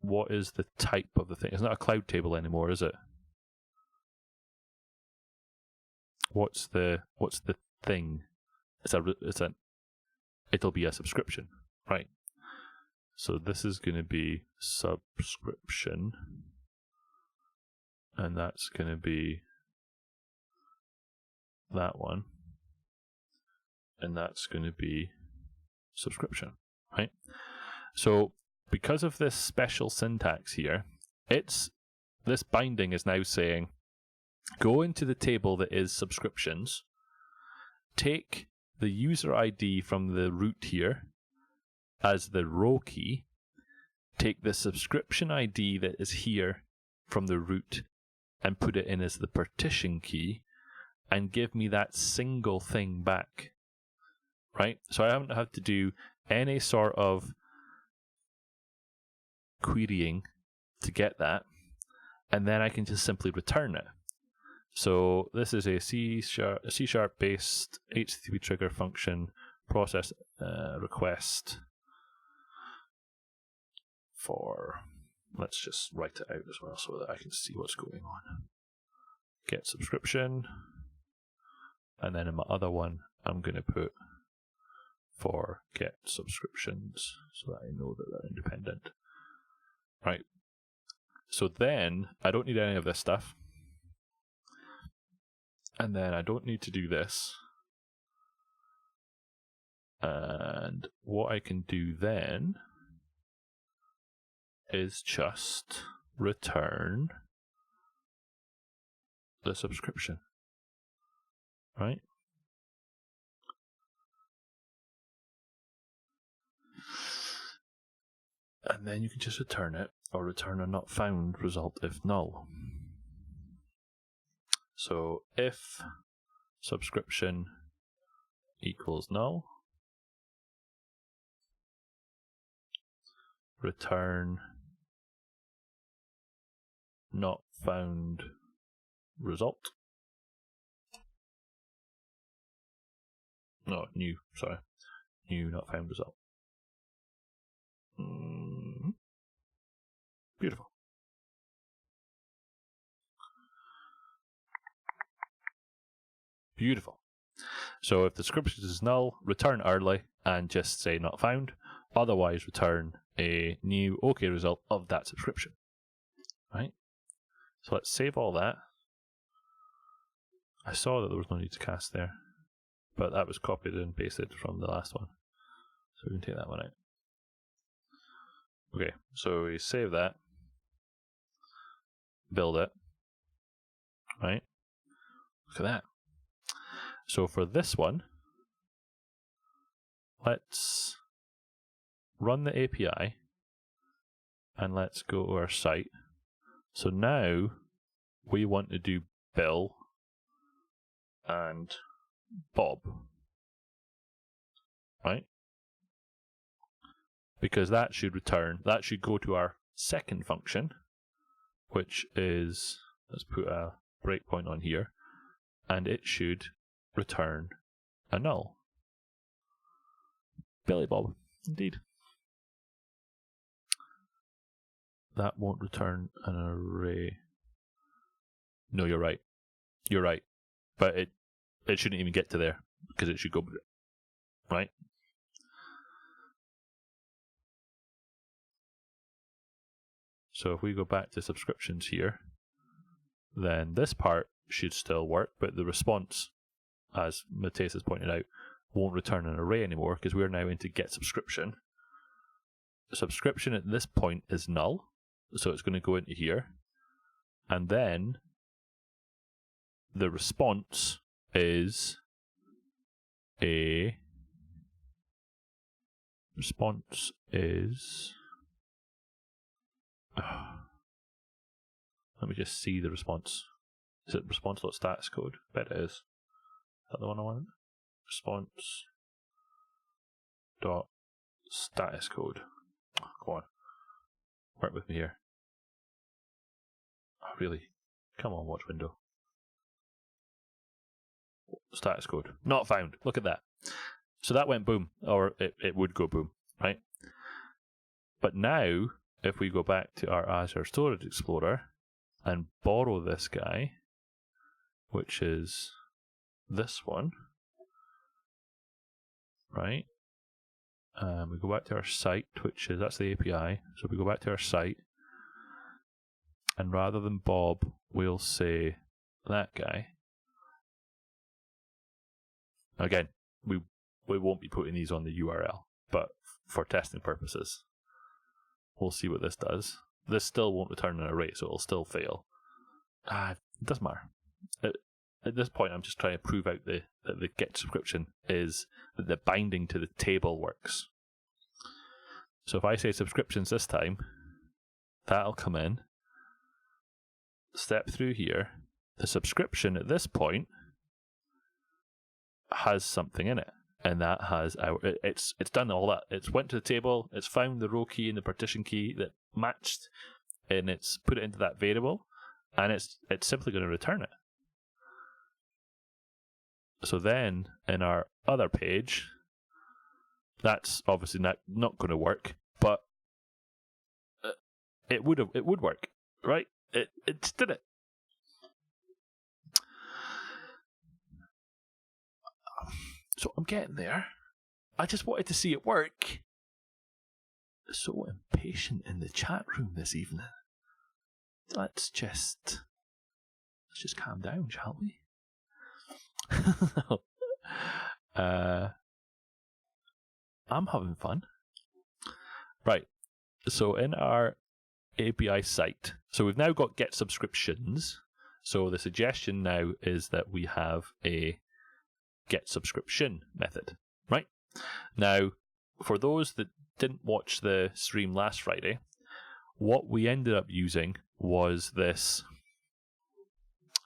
what is the type of the thing? It's not a cloud table anymore, is it? What's the thing? It'll be a subscription, right? So this is going to be subscription, and that's going to be that one, and that's going to be subscription, right? So because of this special syntax here, this binding is now saying, go into the table that is subscriptions, take the user ID from the root here as the row key, take the subscription ID that is here from the root and put it in as the partition key, and give me that single thing back, right? So I haven't had to do any sort of querying to get that, and then I can just simply return it. So this is a C# based HTTP trigger function process request for, let's just write it out as well so that I can see what's going on. Get subscription, and then in my other one I'm going to put for get subscriptions so that I know that they're independent. Right. So then I don't need any of this stuff. And then I don't need to do this. And what I can do then is just return the subscription, right? And then you can just return it, or return a not found result if null. So if subscription equals null, return not found result. No, new, sorry. New not found result. Beautiful. Beautiful. So if the subscription is null, return early and just say not found. Otherwise, return a new OK result of that subscription. Right? So let's save all that. I saw that there was no need to cast there, but that was copied and pasted from the last one. So we can take that one out. Okay, so we save that, build it, right? Look at that. So for this one, let's run the API and let's go to our site. So now we want to do Bill and Bob, right? Because that should return, that should go to our second function, which is, let's put a breakpoint on here, and it should return a null. Billy Bob, indeed. That won't return an array. No, you're right. You're right. But it shouldn't even get to there, because it should go, right? So if we go back to subscriptions here, then this part should still work, but the response, as Matthias has pointed out, won't return an array anymore because we're now into get subscription. The subscription at this point is null, so it's going to go into here. And then the response is let me just see the response. Is it response.status code? Bet it is. Is that the one I want? Response.status code. Oh, come on. Work with me here. Oh, really? Come on, watch window. Status code. Not found. Look at that. So that went boom. Or it would go boom, right? But now, if we go back to our Azure Storage Explorer and borrow this guy, which is this one, right? We go back to our site, which is, that's the API. So we go back to our site, and rather than Bob, we'll say that guy. Again, we won't be putting these on the URL, but for testing purposes, we'll see what this does. This still won't return an array, so it'll still fail. It doesn't matter. At this point, I'm just trying to prove out that the get subscription is that the binding to the table works. So if I say subscriptions this time, that'll come in, step through here. The subscription at this point has something in it, and that has it's done all that. It's went to the table, it's found the row key and the partition key that matched, and it's put it into that variable, and it's simply going to return it. So then in our other page, that's obviously not going to work, but it would work, right? It did it. So I'm getting there. I just wanted to see it work. So impatient in the chat room this evening. Let's just calm down, shall we? I'm having fun. Right. So in our API site, so we've now got get subscriptions. So the suggestion now is that we have a get subscription method, right? Now, for those that didn't watch the stream last Friday, what we ended up using was this.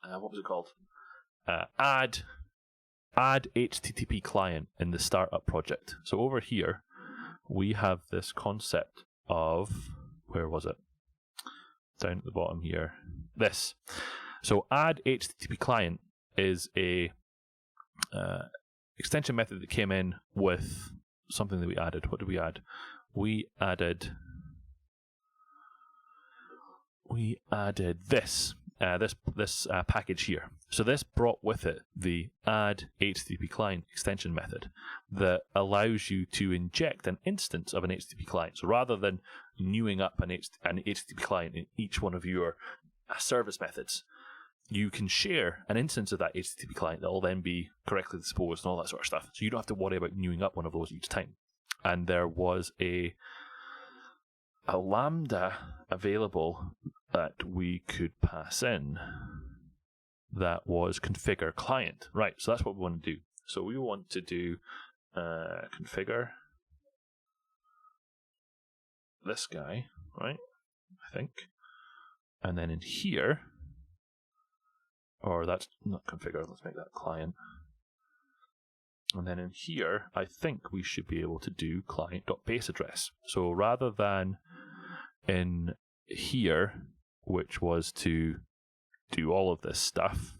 What was it called? Add HTTP client in the startup project. So over here, we have this concept of, where was it? Down at the bottom here. This. So add HTTP client is a extension method that came in with something that we added. What did we add? We added this. This package here. So this brought with it the add HTTP client extension method that allows you to inject an instance of an HTTP client. So rather than newing up an HTTP client in each one of your service methods, you can share an instance of that HTTP client that will then be correctly disposed and all that sort of stuff. So you don't have to worry about newing up one of those each time. And there was a lambda available that we could pass in that was configure client. Right, so that's what we want to do. So we want to do configure this guy, right? I think. And then in here, or that's not configure, let's make that client. And then in here, I think we should be able to do client.base address. So rather than in here, which was to do all of this stuff,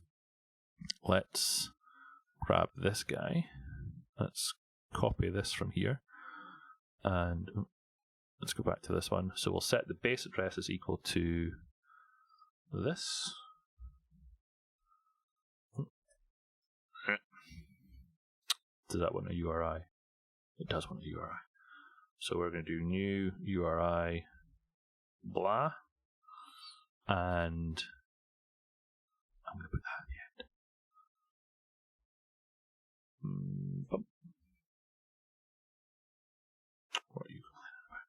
let's grab this guy. Let's copy this from here. And let's go back to this one. So we'll set the base address as equal to this. Does that want a URI? It does want a URI. So we're going to do new URI blah, and I'm going to put that at the end. What are you complaining about?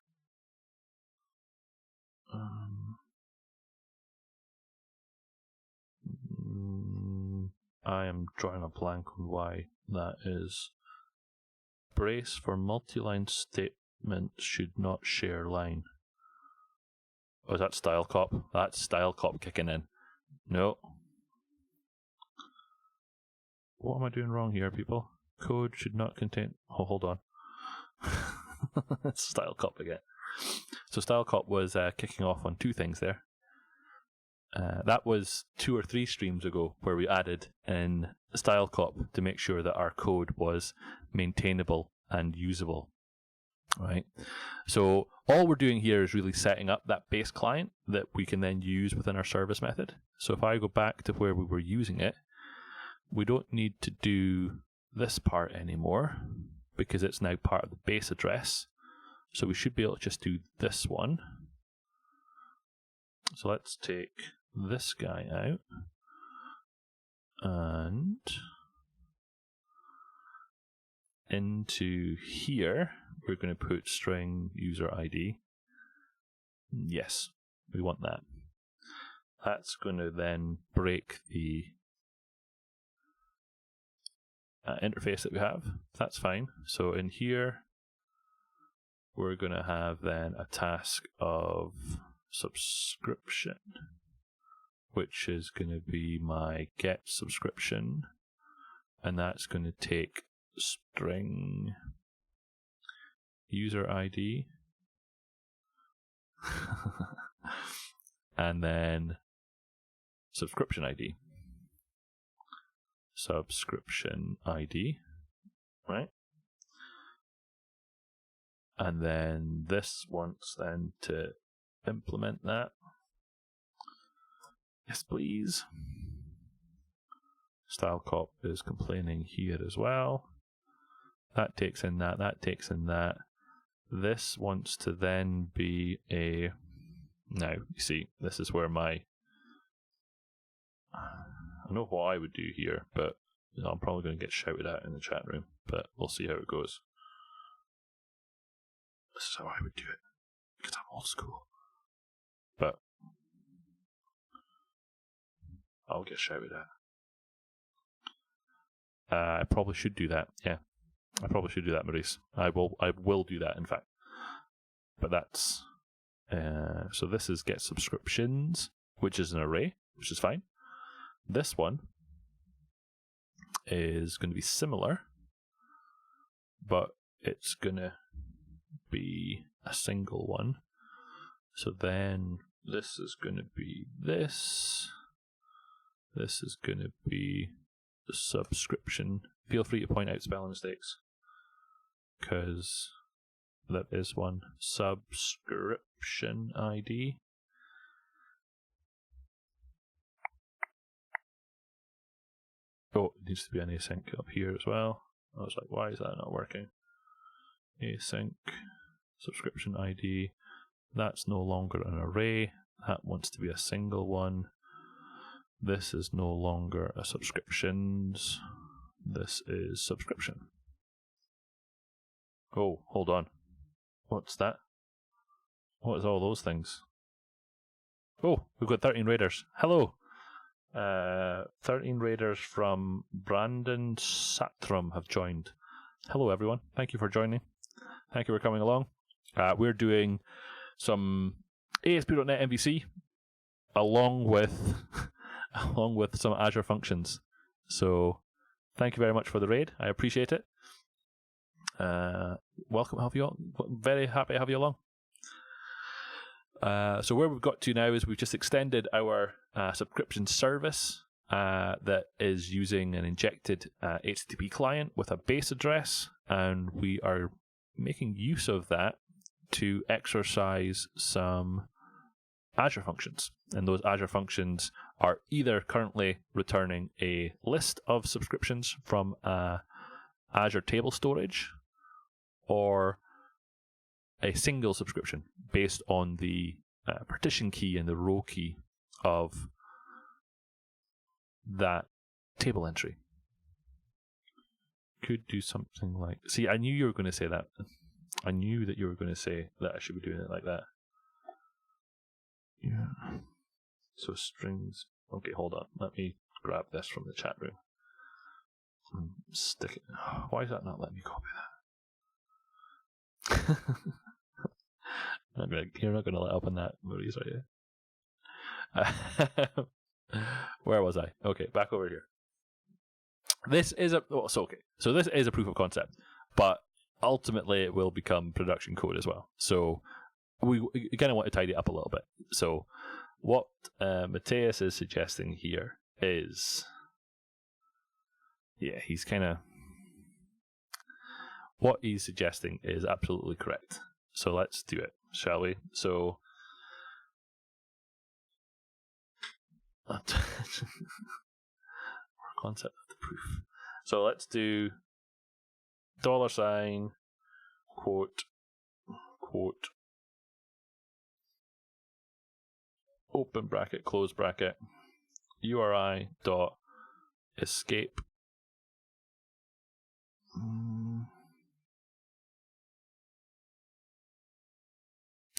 I am drawing a blank on why that is. Brace for multi-line statement should not share line. Oh, is that style cop? That's style cop kicking in. No. What am I doing wrong here, people? Code should not contain... Oh, hold on. It's style cop again. So style cop was kicking off on two things there. That was 2 or 3 streams ago where we added in style cop to make sure that our code was maintainable and usable. Right. So all we're doing here is really setting up that base client that we can then use within our service method. So if I go back to where we were using it, we don't need to do this part anymore because it's now part of the base address. So we should be able to just do this one. So let's take this guy out and into here we're going to put string user ID. Yes, we want that. That's going to then break the interface that we have. That's fine. So in here we're going to have then a task of subscription, which is going to be my get subscription, and that's going to take string user ID and then subscription ID. Subscription ID, right? And then this wants then to implement that. Yes, please. Style cop is complaining here as well. That takes in that, that takes in that. This wants to then be a... Now, you see, this is where my... I know what I would do here, but I'm probably going to get shouted at in the chat room, but we'll see how it goes. This is how I would do it, because I'm old school. But I'll get shouted at. I probably should do that, yeah. I probably should do that, Maurice. I will do that, in fact. but that's so this is get subscriptions, which is an array, which is fine. This one is going to be similar, but it's going to be a single one. So then this is going to be this. This is going to be the subscription. Feel free to point out spelling mistakes, because that is one. Subscription ID. Oh, it needs to be an async up here as well. I was like, why is that not working? Async, subscription ID. That's no longer an array. That wants to be a single one. This is no longer a subscriptions. This is subscription. Oh, hold on. What's that? What is all those things? Oh, we've got 13 raiders. Hello! 13 raiders from Brandon Satram have joined. Hello, everyone. Thank you for joining. Thank you for coming along. We're doing some ASP.NET MVC along with some Azure functions. So thank you very much for the raid. I appreciate it. Welcome to have you all. Very happy to have you along. So where we've got to now is we've just extended our subscription service that is using an injected HTTP client with a base address, and we are making use of that to exercise some Azure functions. And those Azure functions are either currently returning a list of subscriptions from Azure table storage, or a single subscription based on the partition key and the row key of that table entry. Could do something like... See, I knew you were going to say that. I knew that you were going to say that I should be doing it like that. Yeah. So strings... Okay, hold on. Let me grab this from the chat room. And stick it... Why is that not letting me copy that? You're not going to let up on that, Maurice, are you? Where was I? Okay, back over here. This is a... Oh, so this is a proof of concept, but ultimately it will become production code as well. So we kind of want to tidy it up a little bit. So what Matthias is suggesting here is... Yeah, he's kind of... What he's suggesting is absolutely correct. So let's do it, shall we? So... concept of the proof. So let's do $, quote, open bracket, close bracket, URI dot escape.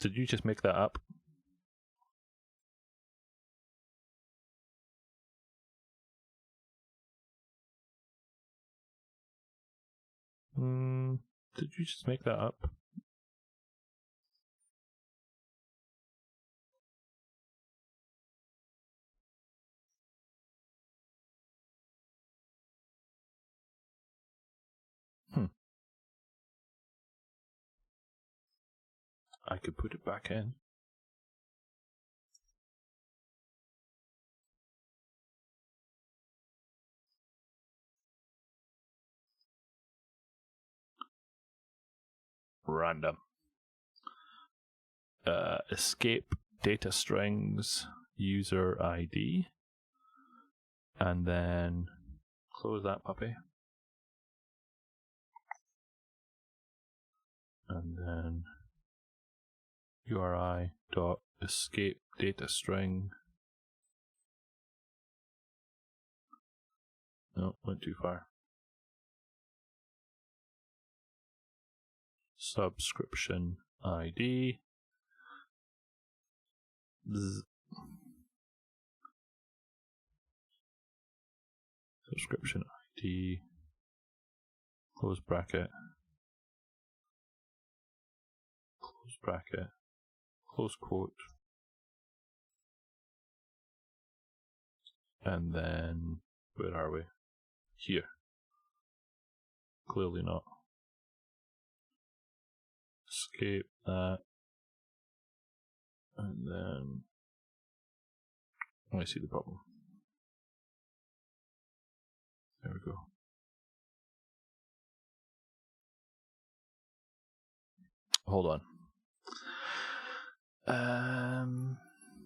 Did you just make that up? Did you just make that up? I could put it back in. Random. Escape data strings user ID, and then close that puppy, and then URI dot escape data string. No, went too far. Subscription ID. Subscription ID. Close bracket. Close bracket, close quote, and then, where are we? Here. Clearly not. Escape that, and then I see the problem. There we go. Hold on.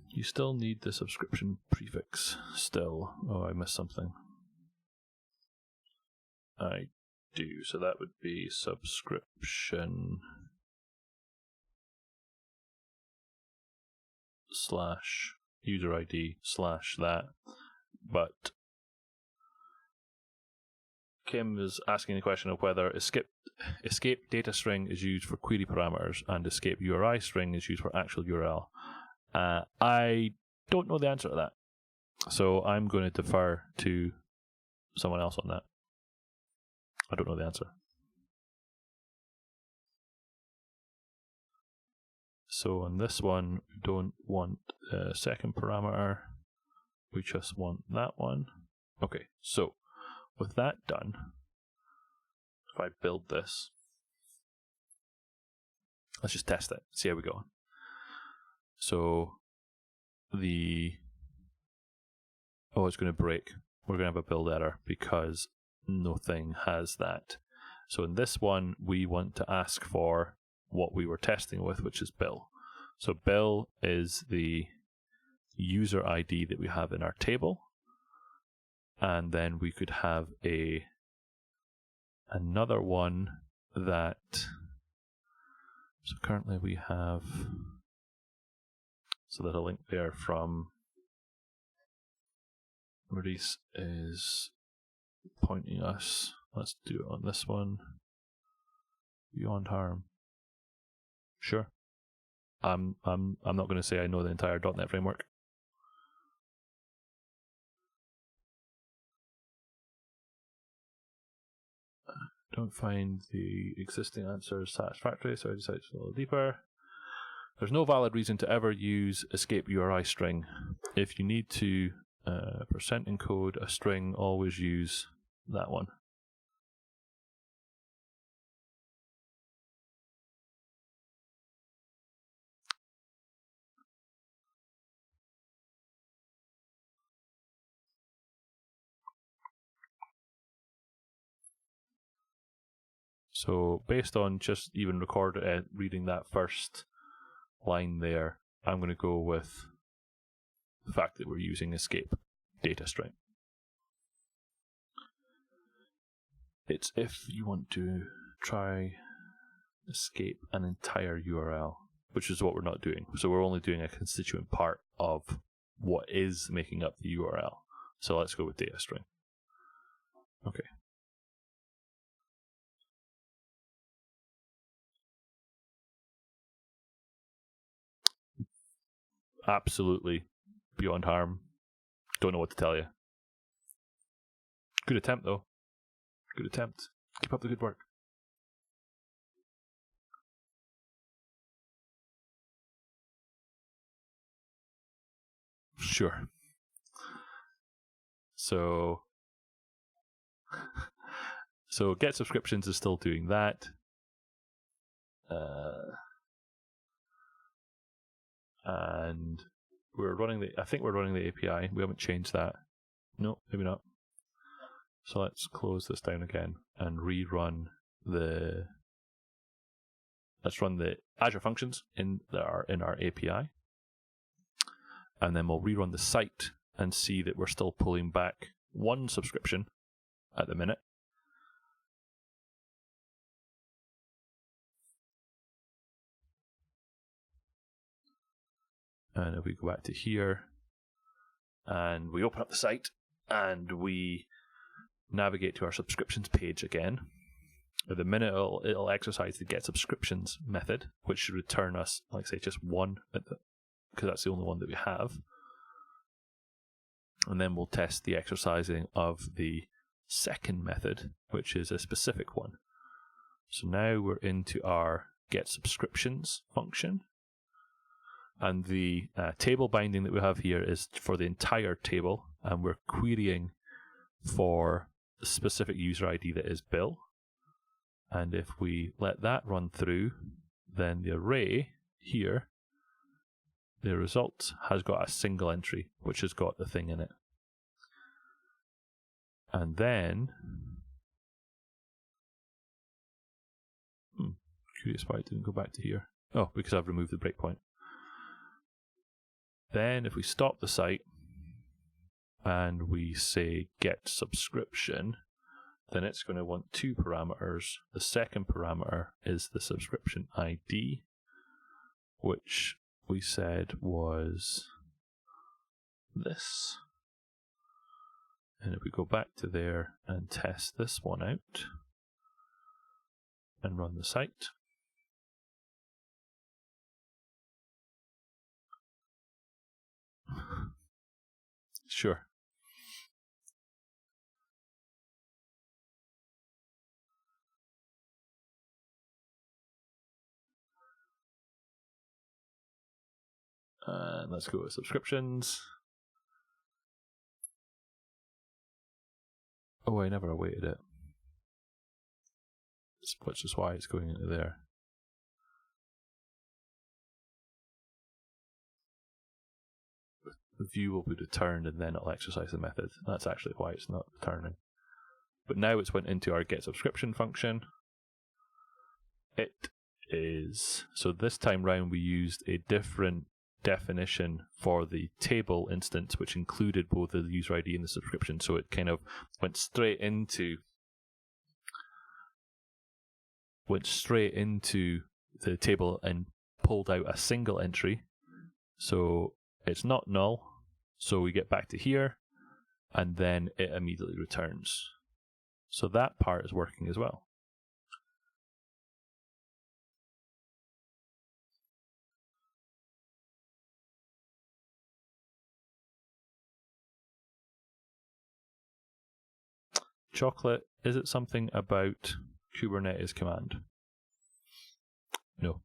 You still need the subscription prefix still. Oh, I missed something. I do. So that would be subscription / user ID / that. But Kim is asking the question of whether escape data string is used for query parameters and escape URI string is used for actual URL. I don't know the answer to that, so I'm going to defer to someone else on that. I don't know the answer. So on this one, we don't want a second parameter. We just want that one. Okay, so with that done, if I build this, let's just test it, see how we go. So it's going to break. We're going to have a build error because nothing has that. So in this one, we want to ask for what we were testing with, which is Bill. So Bill is the user ID that we have in our table. And then we could have another one that, so currently we have, so there's a link there from Maurice is pointing us. Let's do it on this one. Beyond harm. Sure. I'm not going to say I know the entire .NET framework. Don't find the existing answers satisfactory, so I decided to go a little deeper. There's no valid reason to ever use escape URI string. If you need to percent encode a string, always use that one. So based on just even reading that first line there, I'm going to go with the fact that we're using escape data string. It's if you want to try escape an entire URL, which is what we're not doing. So we're only doing a constituent part of what is making up the URL. So let's go with data string. Okay. Absolutely beyond harm. Don't know what to tell you. Good attempt, though. Good attempt. Keep up the good work. Sure. So get subscriptions is still doing that. And I think we're running the API. We haven't changed that. No, maybe not. So let's close this down again and run the Azure functions in our API. And then we'll rerun the site and see that we're still pulling back one subscription at the minute. And if we go back to here and we open up the site and we navigate to our subscriptions page again, at the minute it'll exercise the get subscriptions method, which should return us, like say, just one, because that's the only one that we have. And then we'll test the exercising of the second method, which is a specific one. So now we're into our get subscriptions function. And the table binding that we have here is for the entire table, and we're querying for the specific user ID that is Bill. And if we let that run through, then the array here, the result has got a single entry, which has got the thing in it. And then, curious why it didn't go back to here. Oh, because I've removed the breakpoint. Then if we stop the site and we say get subscription, then it's going to want two parameters. The second parameter is the subscription ID, which we said was this. And if we go back to there and test this one out and run the site, sure. And let's go with subscriptions. Oh, I never awaited it. Which is why it's going into there. The view will be returned and then it'll exercise the method. That's actually why it's not returning. But now it's went into our get subscription function. It is, so this time round we used a different definition for the table instance, which included both the user ID and the subscription. So it kind of went straight into the table and pulled out a single entry. So it's not null. So we get back to here and then it immediately returns. So that part is working as well. Chocolate, is it something about Kubernetes command? No.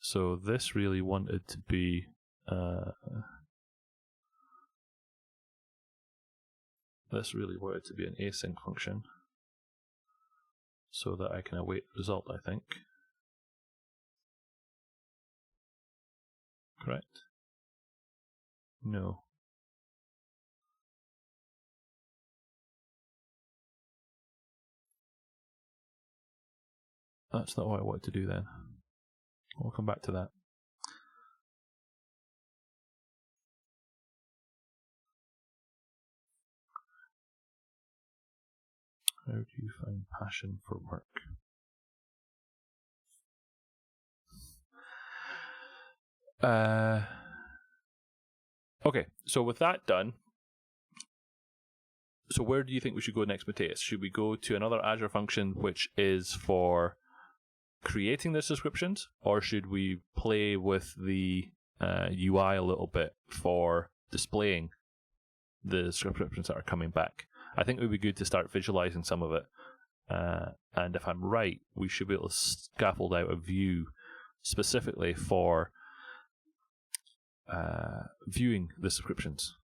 So this really wanted to be an async function so that I can await the result, I think. Correct? No. That's not what I wanted to do then. We'll come back to that. How do you find passion for work? Okay, so with that done, so where do you think we should go next, Matthias? Should we go to another Azure function which is for creating the subscriptions, or should we play with the UI a little bit for displaying the subscriptions that are coming back? I think it would be good to start visualizing some of it. And if I'm right, we should be able to scaffold out a view specifically for viewing the subscriptions.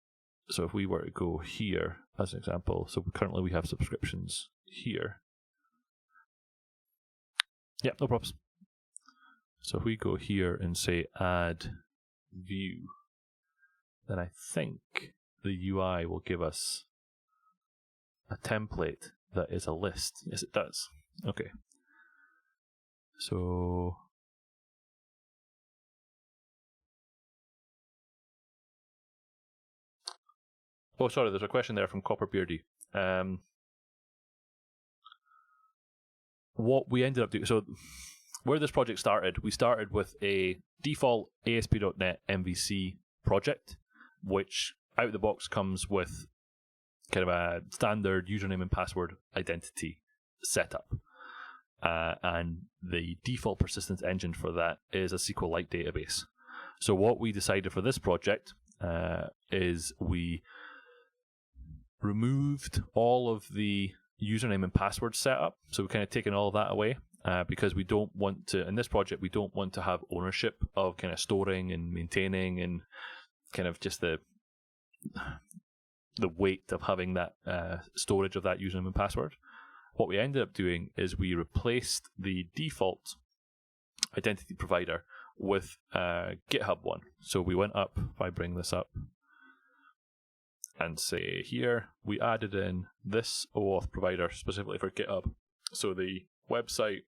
So if we were to go here as an example, so currently we have subscriptions here. Yeah, no problems. So if we go here and say add view, then I think the UI will give us a template that is a list. Yes, it does. Okay. So oh, sorry, there's a question there from Copper Beardy. What we ended up doing, so where this project started, we started with a default ASP.NET MVC project, which out of the box comes with kind of a standard username and password identity setup. And the default persistence engine for that is a SQLite database. So what we decided for this project is we removed all of the username and password setup. So we've kind of taken all of that away because we don't want to, in this project, we don't want to have ownership of kind of storing and maintaining and kind of just the weight of having that storage of that username and password. What we ended up doing is we replaced the default identity provider with a GitHub one. So we went up, if I bring this up and say here, we added in this OAuth provider specifically for GitHub. So the website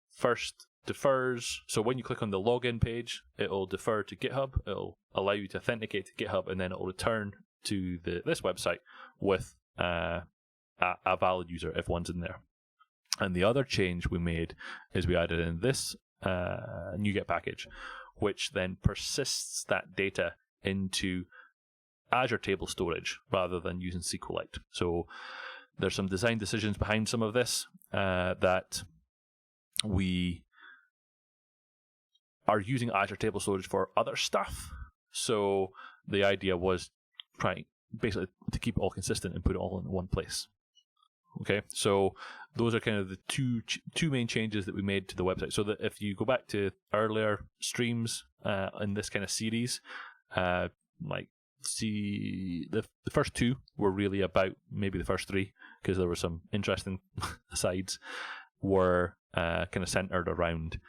first defers. So when you click on the login page, it'll defer to GitHub. It'll allow you to authenticate to GitHub, and then it'll return to this website with a valid user if one's in there. And the other change we made is we added in this NuGet package, which then persists that data into Azure table storage rather than using SQLite. So there's some design decisions behind some of this that we are using Azure table storage for other stuff. So the idea was trying basically to keep it all consistent and put it all in one place. Okay, so those are kind of the two main changes that we made to the website. So that if you go back to earlier streams in this kind of series, see the first two were really about, maybe the first three, because there were some interesting sides, were kind of centered around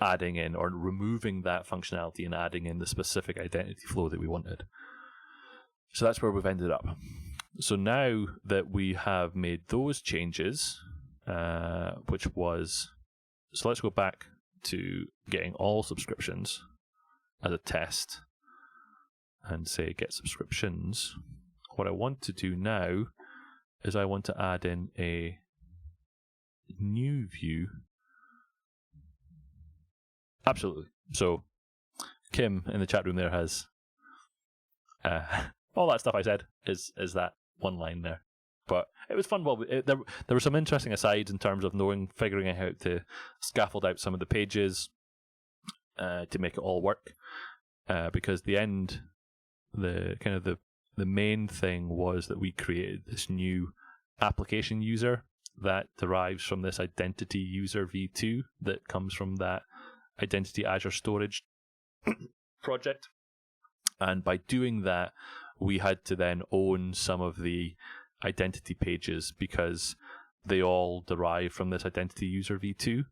adding in or removing that functionality and adding in the specific identity flow that we wanted. So that's where we've ended up. So now that we have made those changes, which was, so let's go back to getting all subscriptions as a test and say get subscriptions. What I want to do now is I want to add in a new view. Absolutely. So Kim in the chat room there has all that stuff I said is that one line there. But it was fun. Well, there were some interesting asides in terms of figuring out how to scaffold out some of the pages to make it all work. Because the main thing was that we created this new application user that derives from this identity user v2 that comes from that identity Azure storage project. And by doing that, we had to then own some of the identity pages because they all derive from this identity user v2,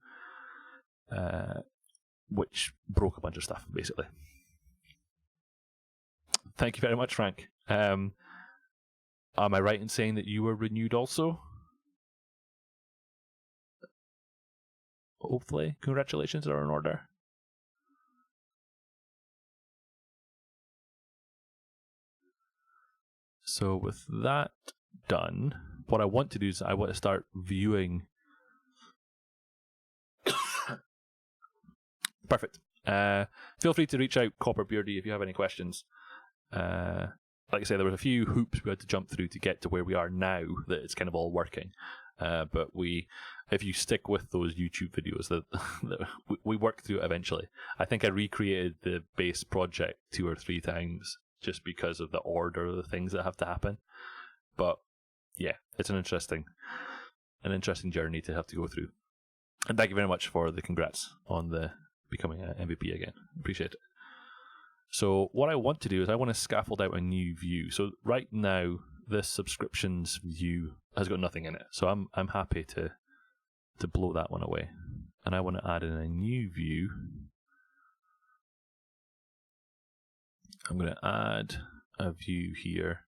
which broke a bunch of stuff, basically. Thank you very much, Frank. Am I right in saying that you were renewed also? Hopefully. Congratulations are in order. So with that done, what I want to do is I want to start viewing. Perfect. Feel free to reach out, Copper Beardy, if you have any questions. Like I say, there was a few hoops we had to jump through to get to where we are now that it's kind of all working. But if you stick with those YouTube videos, that we worked through it eventually. I think I recreated the base project 2 or 3 times just because of the order of the things that have to happen. But yeah, it's an interesting journey to have to go through. And thank you very much for the congrats on the becoming an MVP again. Appreciate it. So what I want to do is I want to scaffold out a new view. So right now, this subscriptions view has got nothing in it. So I'm happy to blow that one away. And I want to add in a new view. I'm going to add a view here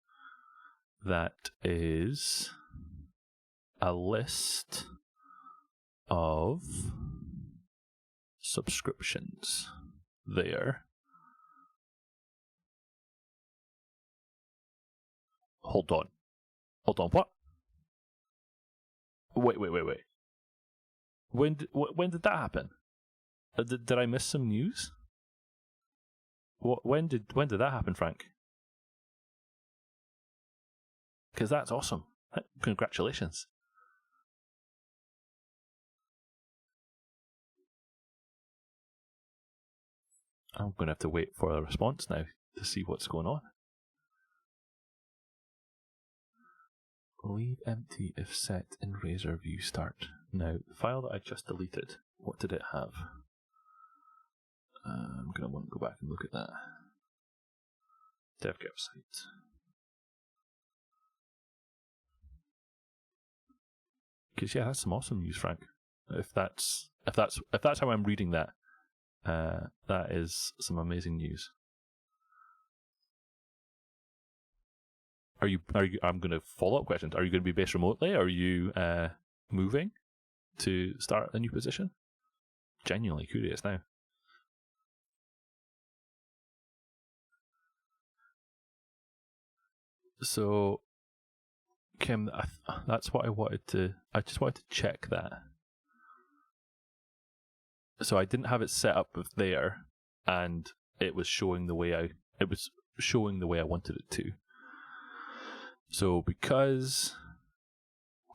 that is a list of subscriptions there. Hold on, what? Wait. When did that happen? Did I miss some news? When did that happen, Frank? Because that's awesome. Congratulations. I'm going to have to wait for a response now to see what's going on. Leave empty if set in Razor View Start. Now, the file that I just deleted, what did it have? I'm going to want to go back and look at that. Devgep site. Because yeah, that's some awesome news, Frank. If that's how I'm reading that, that is some amazing news. Are you? I'm going to follow up questions. Are you going to be based remotely? Are you moving to start a new position? Genuinely curious now. So, Kim, that's what I wanted to. I just wanted to check that. So I didn't have it set up with there, and it was showing the way I wanted it to. So because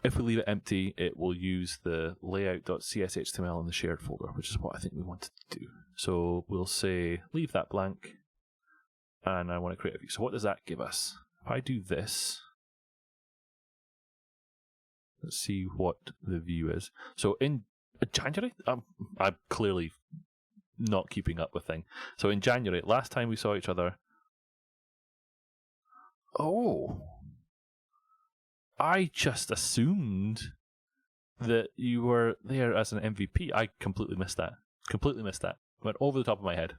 if we leave it empty, it will use the layout.cshtml in the shared folder, which is what I think we wanted to do. So we'll say leave that blank, and I want to create a view. So what does that give us? If I do this, let's see what the view is. So in January, I'm clearly not keeping up with things. So in January, last time we saw each other, I just assumed that you were there as an MVP. I completely missed that. Went over the top of my head.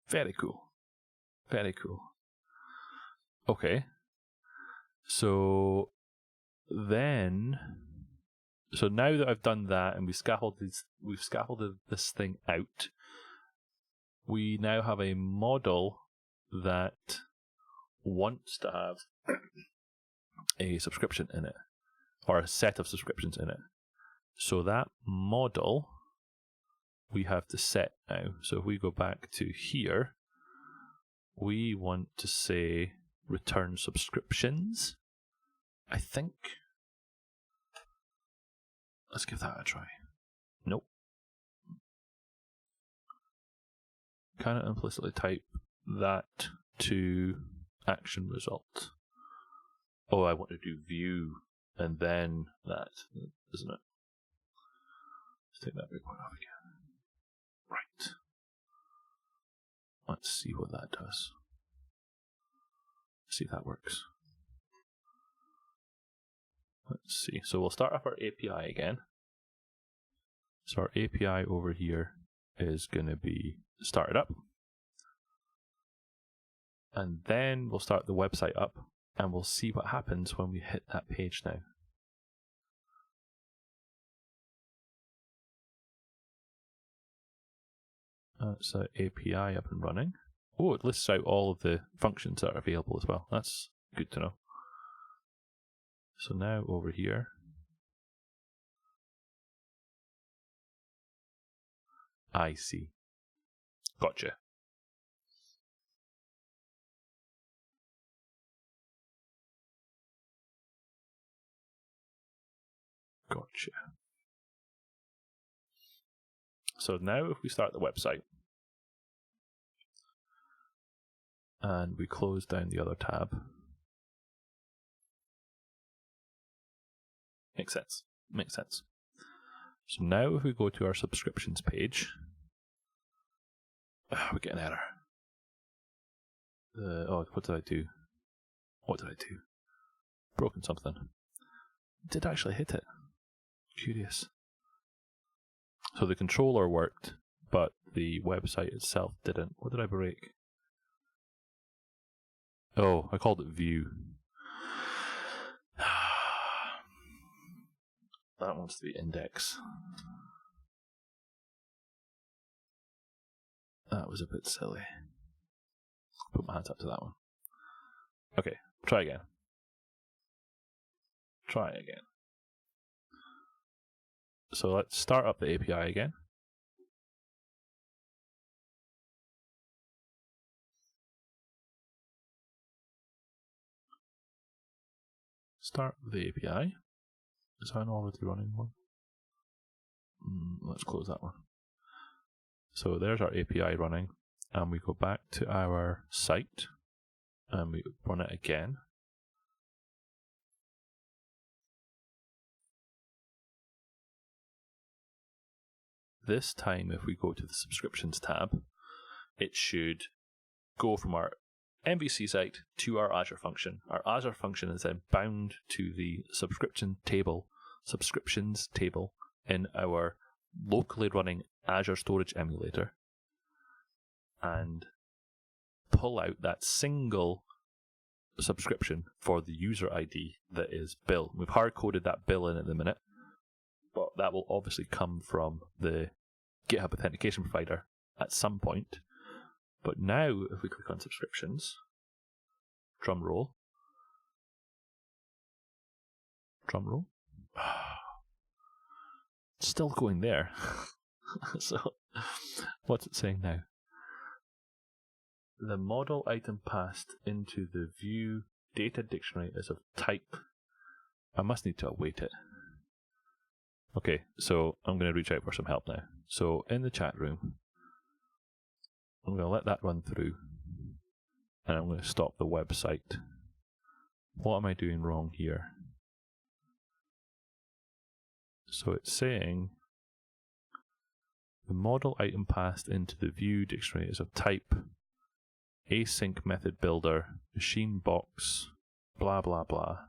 Very cool. Okay. So now that I've done that and we've scaffolded this thing out, we now have a model that wants to have a subscription in it, or a set of subscriptions in it. So that model we have to set now. So if we go back to here, we want to say return subscriptions, I think. Let's give that a try. Nope. Kind of implicitly type that to action result. Oh, I want to do view and then that, isn't it? Let's take that breakpoint off again. Right. Let's see what that does. See if that works. Let's see. So we'll start up our API again. So our API over here is going to be started up. And then we'll start the website up and we'll see what happens when we hit that page now. That's the API up and running. Oh, it lists out all of the functions that are available as well. That's good to know. So now over here, I see. Gotcha. So now if we start the website and we close down the other tab, makes sense. So now if we go to our subscriptions page, we get an error. What did I do? Broken something. Did actually hit it. Curious. So the controller worked, but the website itself didn't. What did I break? Oh, I called it view. That wants to be index. That was a bit silly. Put my hands up to that one. Okay, try again. So let's start up the API again. Start the API. Is that an already running one? Let's close that one. So there's our API running, and we go back to our site. and we run it again. This time, if we go to the subscriptions tab, it should go from our MVC site to our Azure function. Our Azure function is then bound to the subscriptions table in our locally running Azure Storage Emulator, and pull out that single subscription for the user ID that is Bill. We've hard-coded that Bill in at the minute, but that will obviously come from the GitHub authentication provider at some point. But now, if we click on subscriptions, drum roll, still going there. So, what's it saying now? The model item passed into the view data dictionary is of type. I must need to await it. Okay, so I'm going to reach out for some help now. So in the chat room, I'm going to let that run through, and I'm going to stop the website. What am I doing wrong here? So it's saying the model item passed into the view dictionary is of type async method builder, machine box, blah blah blah.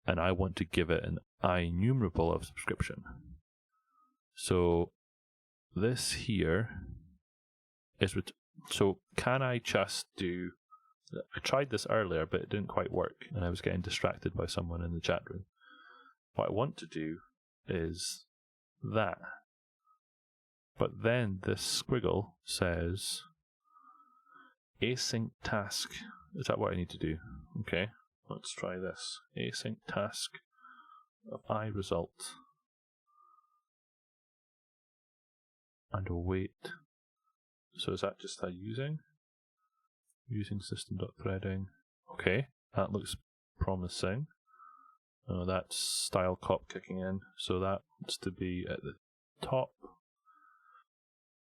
And I want to give it an IEnumerable of subscription. So this here is so can I just do, I tried this earlier but it didn't quite work and I was getting distracted by someone in the chat room. What I want to do is that, but then this squiggle says async task. Is that what I need to do? Okay, let's try this. Async task of iResult and await. So is that just a using system.threading? Okay, that looks promising. Oh, that's style cop kicking in, so that wants to be at the top.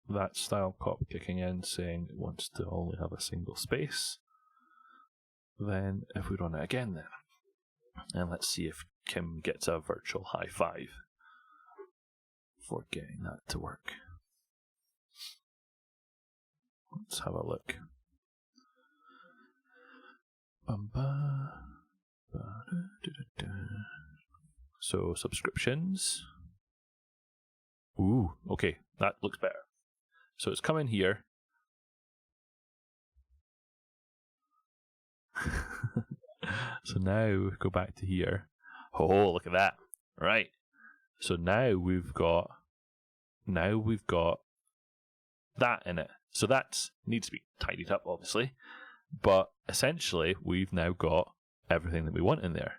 That style cop kicking in saying it wants to only have a single space. Then if we run it again then, and let's see if Kim gets a virtual high five for getting that to work. Let's have a look. So subscriptions. Ooh, okay, that looks better. So it's come in here. So now go back to here. Oh, look at that. Right. So now we've got that in it. So that needs to be tidied up, obviously. But essentially, we've now got everything that we want in there.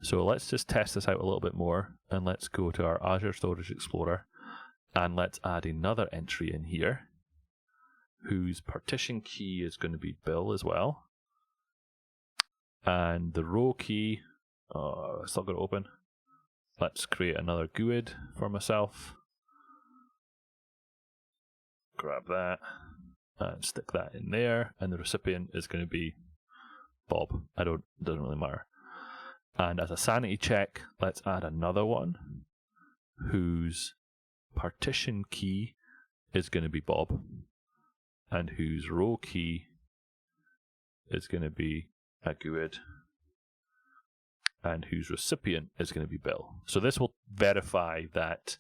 So let's just test this out a little bit more, and let's go to our Azure Storage Explorer, and let's add another entry in here, whose partition key is going to be Bill as well. And the row key, it's not going to open. Let's create another GUID for myself. Grab that and stick that in there, and the recipient is going to be Bob. Doesn't really matter. And as a sanity check, let's add another one whose partition key is going to be Bob, and whose row key is going to be a GUID, and whose recipient is going to be Bill. So this will verify that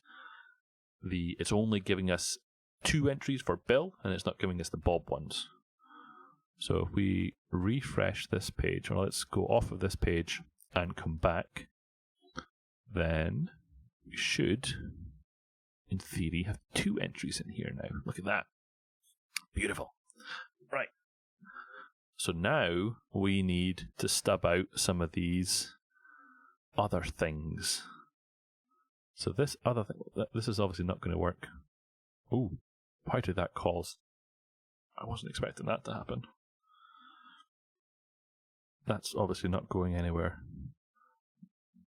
it's only giving us 2 entries for Bill, and it's not giving us the Bob ones. So if we refresh this page, or let's go off of this page and come back, then we should, in theory, have 2 entries in here now. Look at that. Beautiful. Right. So now we need to stub out some of these other things. So this other thing, this is obviously not going to work. Ooh, why did that cause? I wasn't expecting that to happen. That's obviously not going anywhere.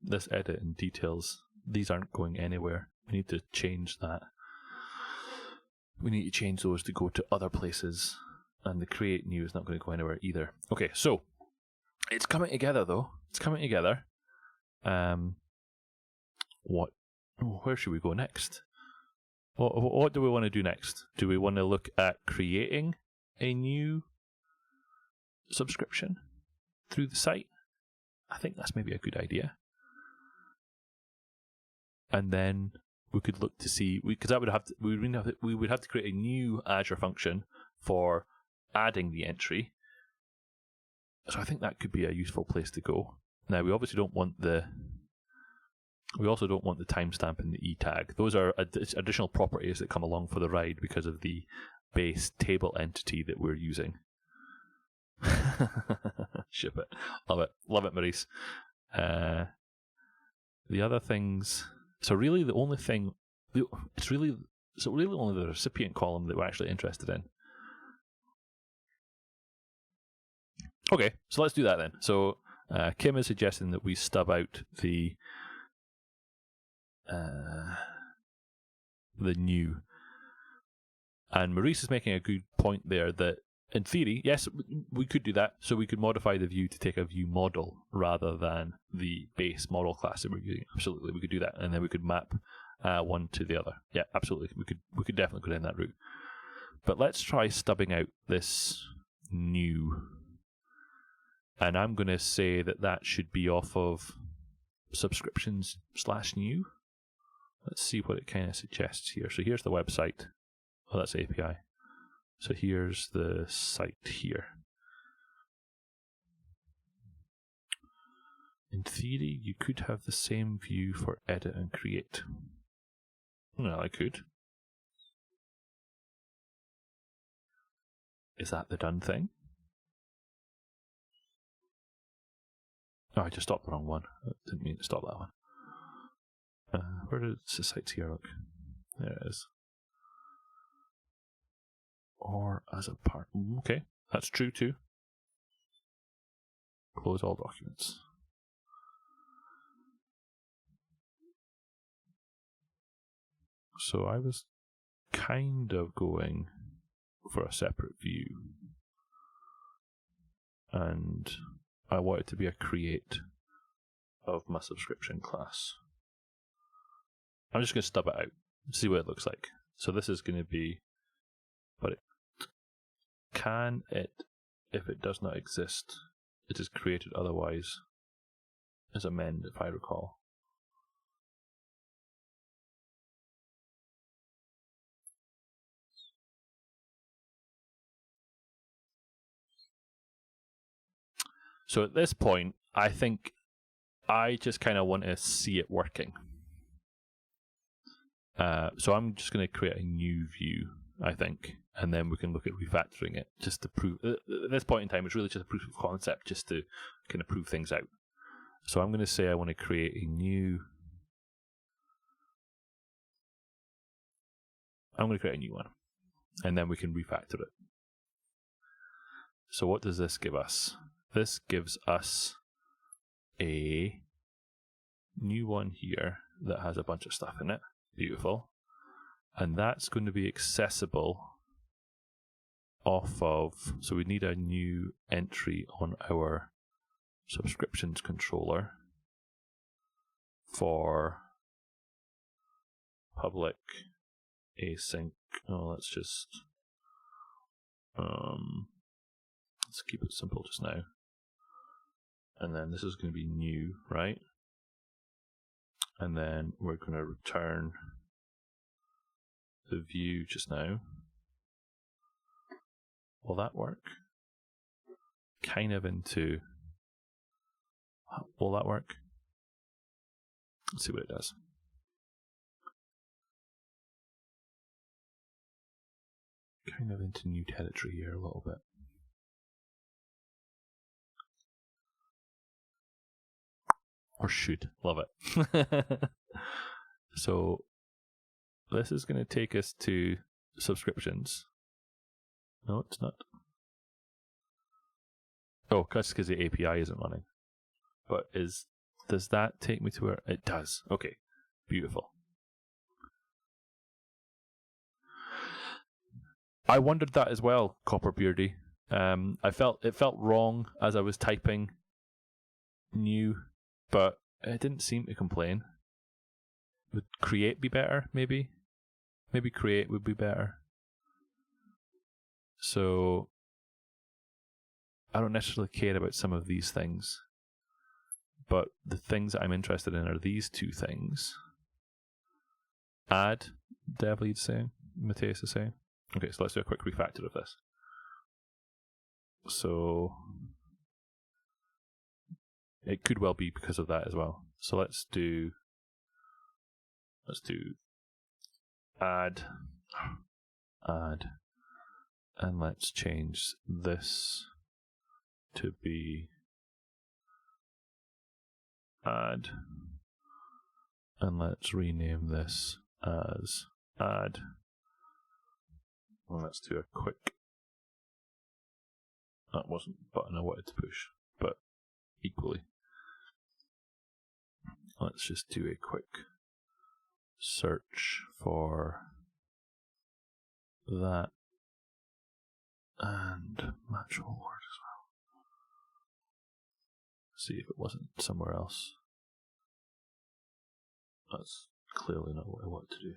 This edit and details, these aren't going anywhere. We need to change that. We need to change those to go to other places. And the create new is not going to go anywhere either. Okay, so it's coming together though. It's coming together. Where should we go next? What do we want to do next? Do we want to look at creating a new subscription through the site? I think that's maybe a good idea. And then we could look to see, because that would have to, we would have to create a new Azure function for adding the entry. So I think that could be a useful place to go. Now we obviously don't want we also don't want the timestamp and the e tag. Those are additional properties that come along for the ride because of the base table entity that we're using. Ship it. Love it, Maurice. The other things. So really, the only thing. It's really only the recipient column that we're actually interested in. Okay, so let's do that then. So Kim is suggesting that we stub out the new, and Maurice is making a good point there that in theory, yes, we could do that. So we could modify the view to take a view model rather than the base model class that we're using. Absolutely, we could do that, and then we could map one to the other. Yeah, absolutely, we could definitely go down that route. But let's try stubbing out this new, and I'm going to say that should be off of subscriptions/new. Let's see what it kind of suggests here. So here's the website. Oh, that's API. So here's the site here. In theory, you could have the same view for edit and create. Well, I could. Is that the done thing? Oh, I just stopped the wrong one. I didn't mean to stop that one. Where is the site here? Look. There it is. Or as a part. Okay, that's true too. Close all documents. So I was kind of going for a separate view. And I want it to be a create of my subscription class. I'm just going to stub it out, see what it looks like. So this is going to be, but if it does not exist, it is created otherwise as amend, if I recall. So at this point, I think I just kind of want to see it working. So I'm just going to create a new view, I think, and then we can look at refactoring it just to prove. At this point in time, it's really just a proof of concept, just to kind of prove things out. So I'm going to say I want to create a new. I'm going to create a new one, and then we can refactor it. So what does this give us? This gives us a new one here that has a bunch of stuff in it. Beautiful. And that's going to be accessible off of, so we need a new entry on our subscriptions controller for public async. Oh, let's just let's keep it simple just now. And then this is going to be new, right? And then we're going to return the view just now. Will that work? Kind of into. Will that work? Let's see what it does. Kind of into new territory here a little bit. Or should. Love it. So this is going to take us to subscriptions. No, it's not. Oh, that's because the API isn't running. But does that take me to where it does? Okay, beautiful. I wondered that as well, Copperbeardy. It felt wrong as I was typing new, but it didn't seem to complain. Would create be better, maybe? Maybe create would be better. So I don't necessarily care about some of these things, but the things that I'm interested in are these two things. Add, devlead saying, Matthias is saying. Okay, so let's do a quick refactor of this. So it could well be because of that as well. So let's do add, and let's change this to be add, and let's rename this as add. Well, let's do a quick. That wasn't the button I wanted to push, but equally. Let's just do a quick search for that and match all word as well. See if it wasn't somewhere else. That's clearly not what I want to do.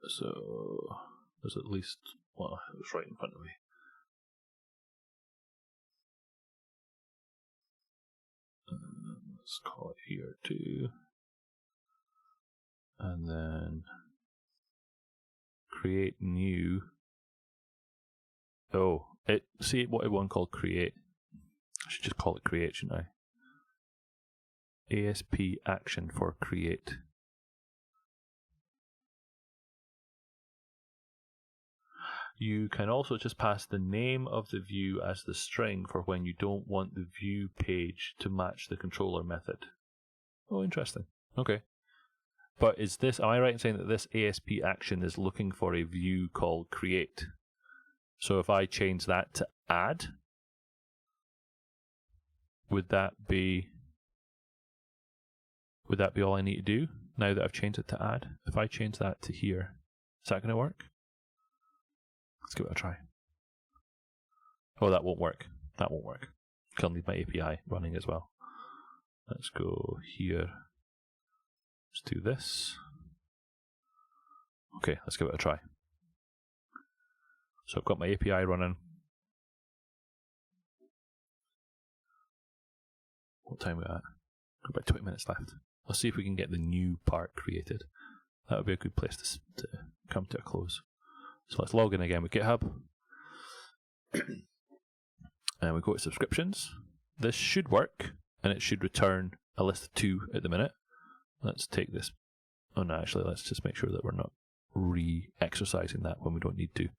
So there's at least, well, it was right in front of me. Let's call it here too. And then create new. Oh, see what one called create. I should just call it create, shouldn't I? ASP action for create. You can also just pass the name of the view as the string for when you don't want the view page to match the controller method. Oh, interesting. Okay. But am I right in saying that this ASP action is looking for a view called create? So if I change that to add, would that be all I need to do now that I've changed it to add? If I change that to here, is that going to work? Let's give it a try. Oh, that won't work. That won't work. I'll need my API running as well. Let's go here. Let's do this. Okay, let's give it a try. So I've got my API running. What time are we at? Got about 20 minutes left. Let's see if we can get the new part created. That would be a good place to come to a close. So let's log in again with GitHub. And we go to subscriptions. This should work, and it should return a list of 2 at the minute. Let's take this. Oh no, actually, let's just make sure that we're not re-exercising that when we don't need to.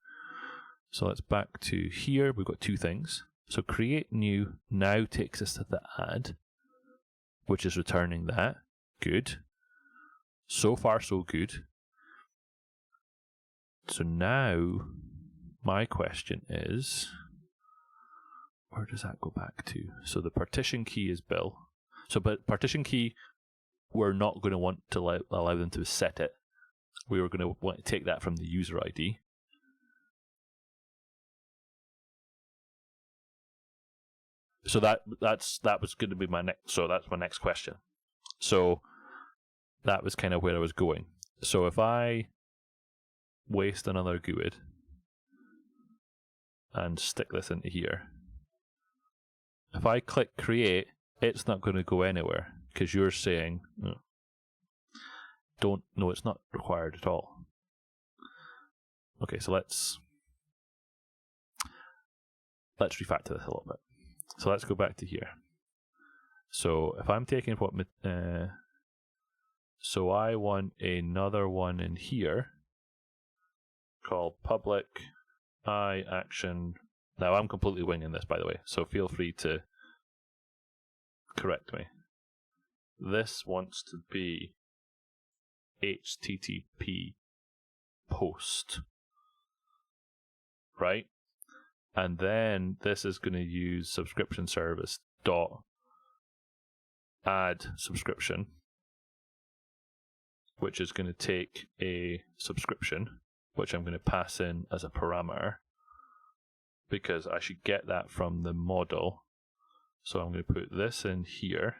So let's back to here. We've got 2 things. So create new now takes us to the add, which is returning that. Good. So far, so good. So now, my question is, where does that go back to? So the partition key is Bill. So, but partition key, we're not going to want to allow them to set it. We were going to want to take that from the user ID. So that was going to be my next. So that's my next question. So that was kind of where I was going. So if I waste another GUID and stick this into here, if I click create, it's not going to go anywhere because you're saying no, it's not required at all. Okay, so let's refactor this a little bit. So let's go back to here. So if I'm taking what, so I want another one in here called public I action. Now I'm completely winging this, by the way, so feel free to correct me. This wants to be HTTP post, right? And then this is going to use subscription service dot add subscription. which is going to take a subscription, which I'm going to pass in as a parameter, because I should get that from the model. So I'm going to put this in here,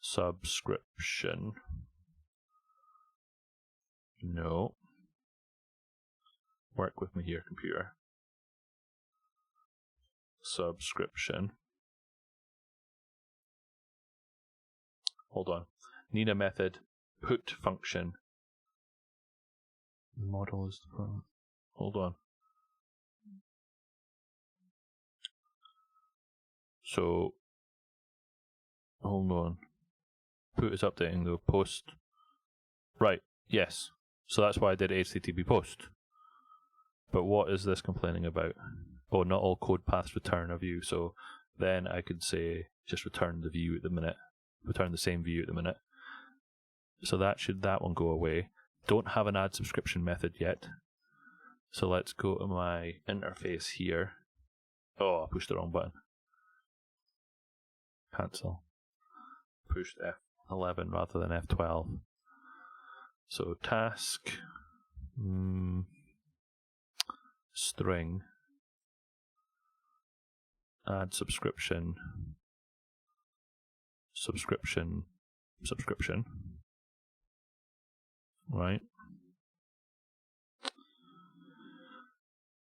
subscription. No. Work with me here, computer. Subscription. Hold on. Need a method. Put function. Model is the problem. Hold on. So, hold on. Put is updating the post. Right, yes. So that's why I did HTTP post. But what is this complaining about? Oh, not all code paths return a view. So then I could say just return the view at the minute. Return the same view at the minute. So that one go away. Don't have an add subscription method yet. So let's go to my interface here. Oh, I pushed the wrong button. Cancel. Pushed F11 rather than F12. So task string add subscription right.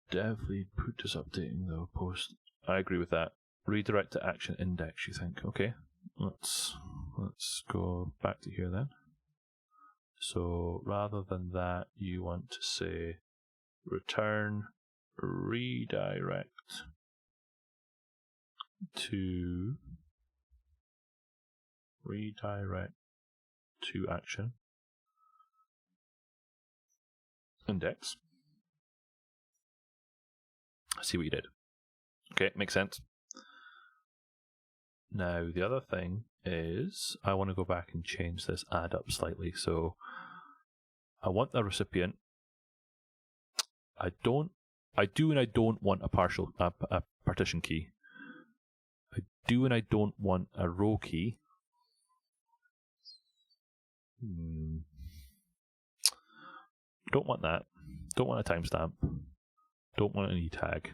Dev lead put is updating the post. I agree with that. Redirect to action index, you think? Okay, let's go back to here then. So rather than that, you want to say return redirect to action index. See what you did. Okay, makes sense. Now the other thing is I want to go back and change this add up slightly. So I want the recipient. I do and I don't want a partition key. I do and I don't want a row key. Don't want that. Don't want a timestamp. Don't want an e-tag.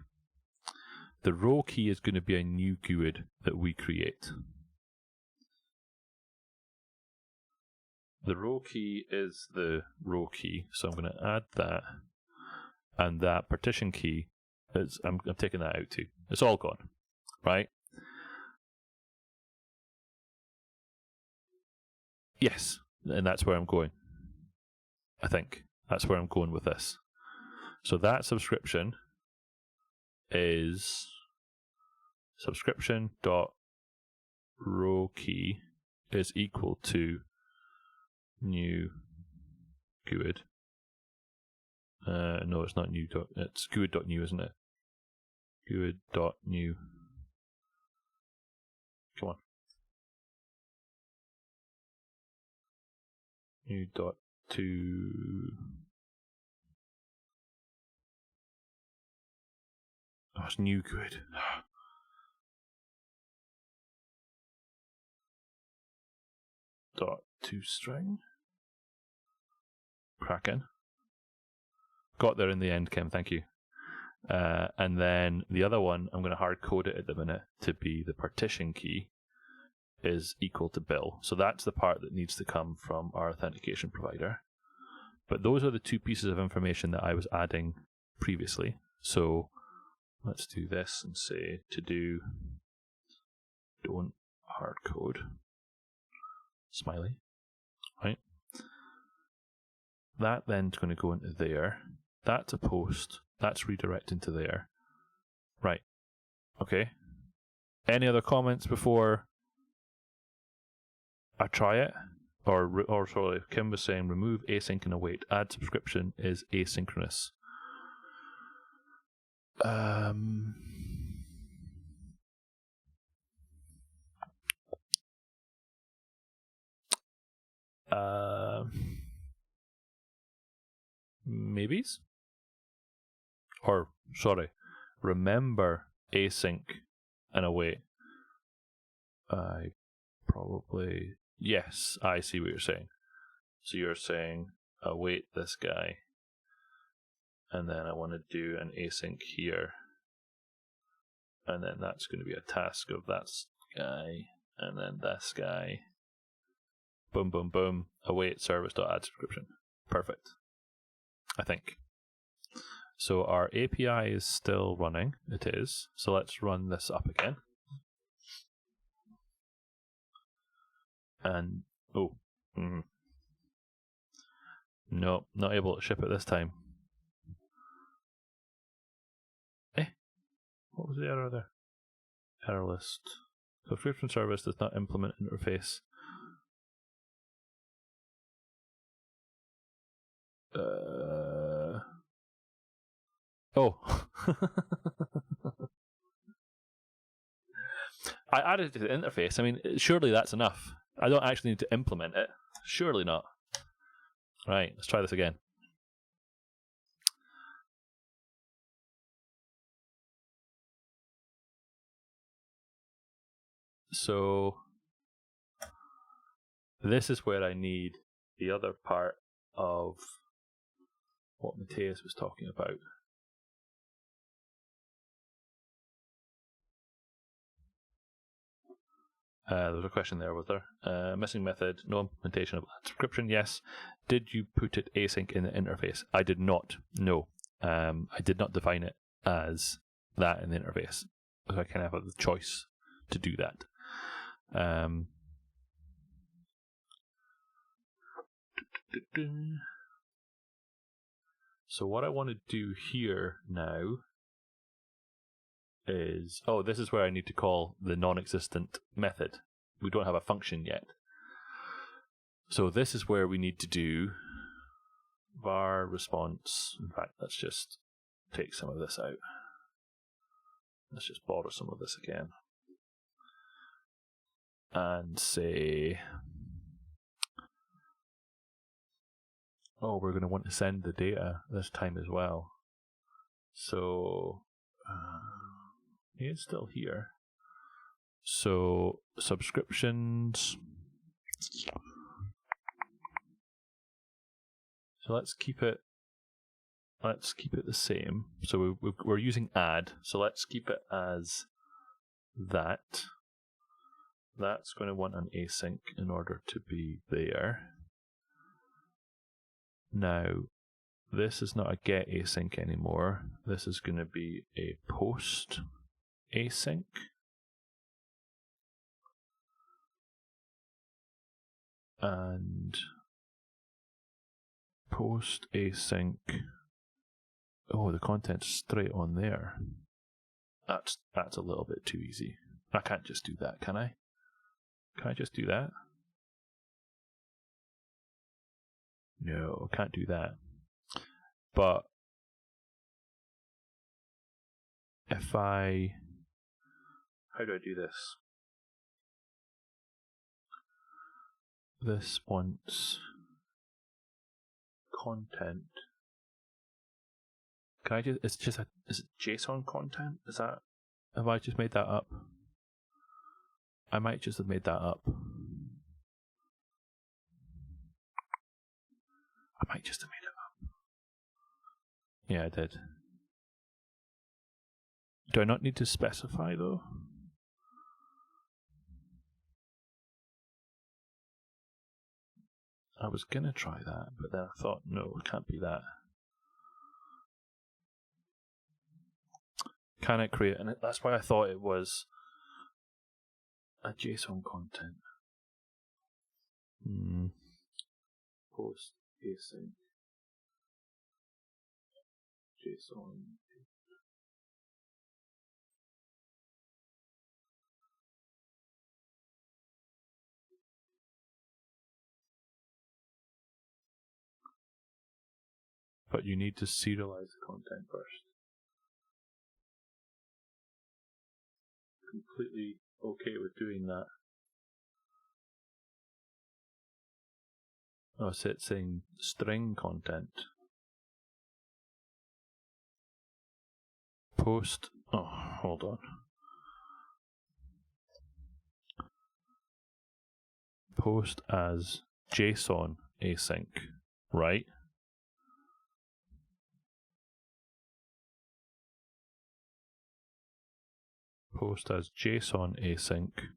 The row key is going to be a new GUID that we create. The row key is the row key, so I'm going to add that. And that partition key is, I'm taking that out too. It's all gone, right? Yes, and that's where I'm going. I think that's where I'm going with this. So that subscription is subscription.row key is equal to new GUID. No, it's not new. It's GUID.new, isn't it? GUID.new. Come on. New.to. Oh, it's new GUID. .toString. Kraken. Got there in the end, Kim, thank you. And then the other one, I'm going to hard code it at the minute to be the partition key is equal to Bill. So that's the part that needs to come from our authentication provider. But those are the two pieces of information that I was adding previously. So let's do this and say to do don't hard code. Smiley. Right? That then's going to go into there. That's a post. That's redirecting to there. Right. Okay. Any other comments before I try it? Or sorry, Kim was saying remove async and await. Add subscription is asynchronous. Maybes? Or, sorry, remember async and await. Yes, I see what you're saying. So you're saying await this guy, and then I want to do an async here, and then that's going to be a task of that guy, and then this guy. Boom, boom, boom. Await service.add subscription. Perfect. I think. So our API is still running. It is. So let's run this up again. And, oh. No, not able to ship it this time. What was the error there? Error list. Subscription service does not implement interface. Oh. I added it to the interface. I mean, surely that's enough. I don't actually need to implement it. Surely not. Right, let's try this again. So this is where I need the other part of what Matthias was talking about. There was a question there, was there? Missing method, no implementation of subscription, yes. Did you put it async in the interface? I did not, no. I did not define it as that in the interface. So I kind of have the choice to do that. So what I want to do here now is, this is where I need to call the non-existent method. We don't have a function yet. So this is where we need to do var response. In fact, let's just take some of this out. Let's just borrow some of this again. And say, we're going to want to send the data this time as well. So, it's still here. So, subscriptions. So let's keep it the same. So we're using add. So let's keep it as that. That's going to want an async in order to be there. Now, this is not a get async anymore. This is going to be a post async. And post async. Oh, the content's straight on there. That's a little bit too easy. I can't just do that, can I? Can I just do that? No, I can't do that. But if how do I do this? This wants content. Can I just, is it JSON content? Have I just made that up? I might just have made that up. I might just have made it up. Yeah, I did. Do I not need to specify though? I was gonna try that, but then I thought, no, it can't be that. Can it create, and that's why I thought it was a JSON content. Post async JSON. But you need to serialize the content first. Completely okay with doing that. Oh, so it's saying string content. Post. Oh, hold on. Post as JSON async, right? Post as JSON async.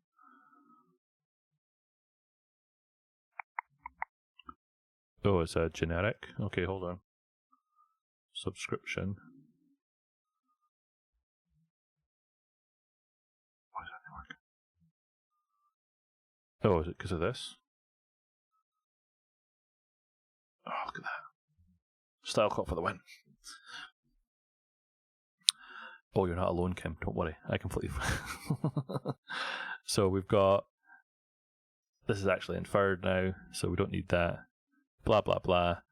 Oh, it's a generic. Okay, hold on. Subscription. Why is that not working? Oh, is it because of this? Oh, look at that. Style caught for the win. Oh, you're not alone, Kim. Don't worry. I completely... So we've got... This is actually inferred now, so we don't need that. Blah, blah, blah.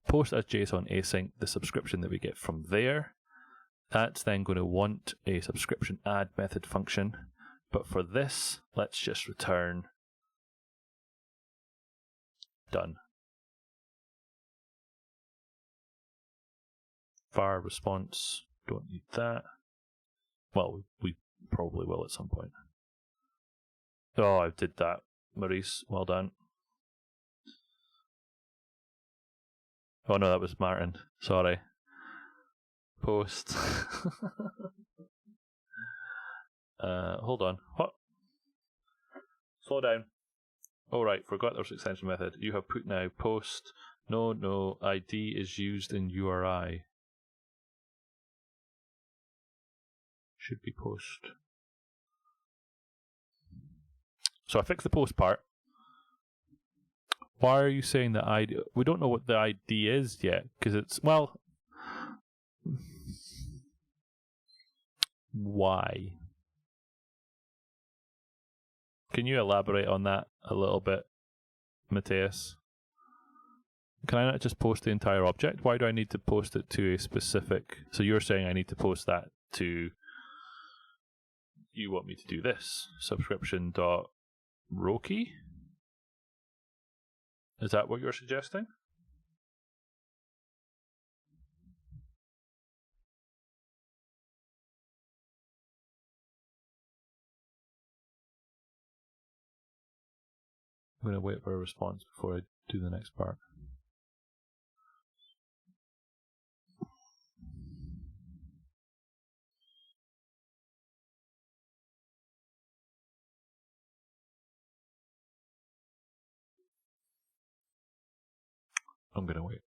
Post as JSON async, the subscription that we get from there. That's then going to want a subscription add method function. But for this, let's just return done. Var response, don't need that. Well, we probably will at some point. Oh, I did that. Maurice, well done. Oh no, that was Martin. Sorry. Post. Hold on. What? Slow down. Oh right, forgot there's extension method. You have put now post. No, ID is used in URI. Should be post. So I fixed the post part. Why are you saying that ID? We don't know what the ID is yet, because it's, well... Why? Can you elaborate on that a little bit, Matthias? Can I not just post the entire object? Why do I need to post it to a specific... So you're saying I need to post that to... You want me to do this? Subscription.rokey? Is that what you're suggesting? I'm going to wait for a response before I do the next part. I'm going to wait.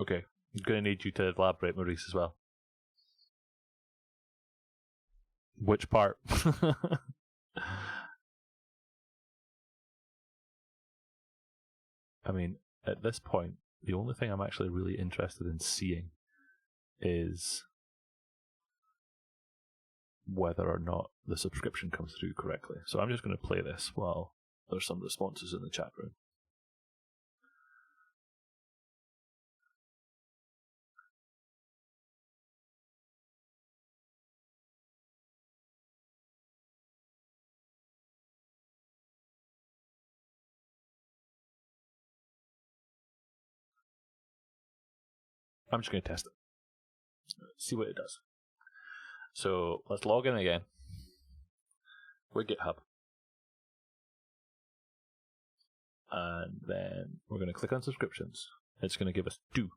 Okay, I'm going to need you to elaborate, Maurice, as well. Which part? I mean, at this point, the only thing I'm actually really interested in seeing is whether or not the subscription comes through correctly. So I'm just going to play this while there's some responses in the chat room. I'm just going to test it. See what it does. So let's log in again with GitHub. And then we're going to click on subscriptions. It's going to give us 2.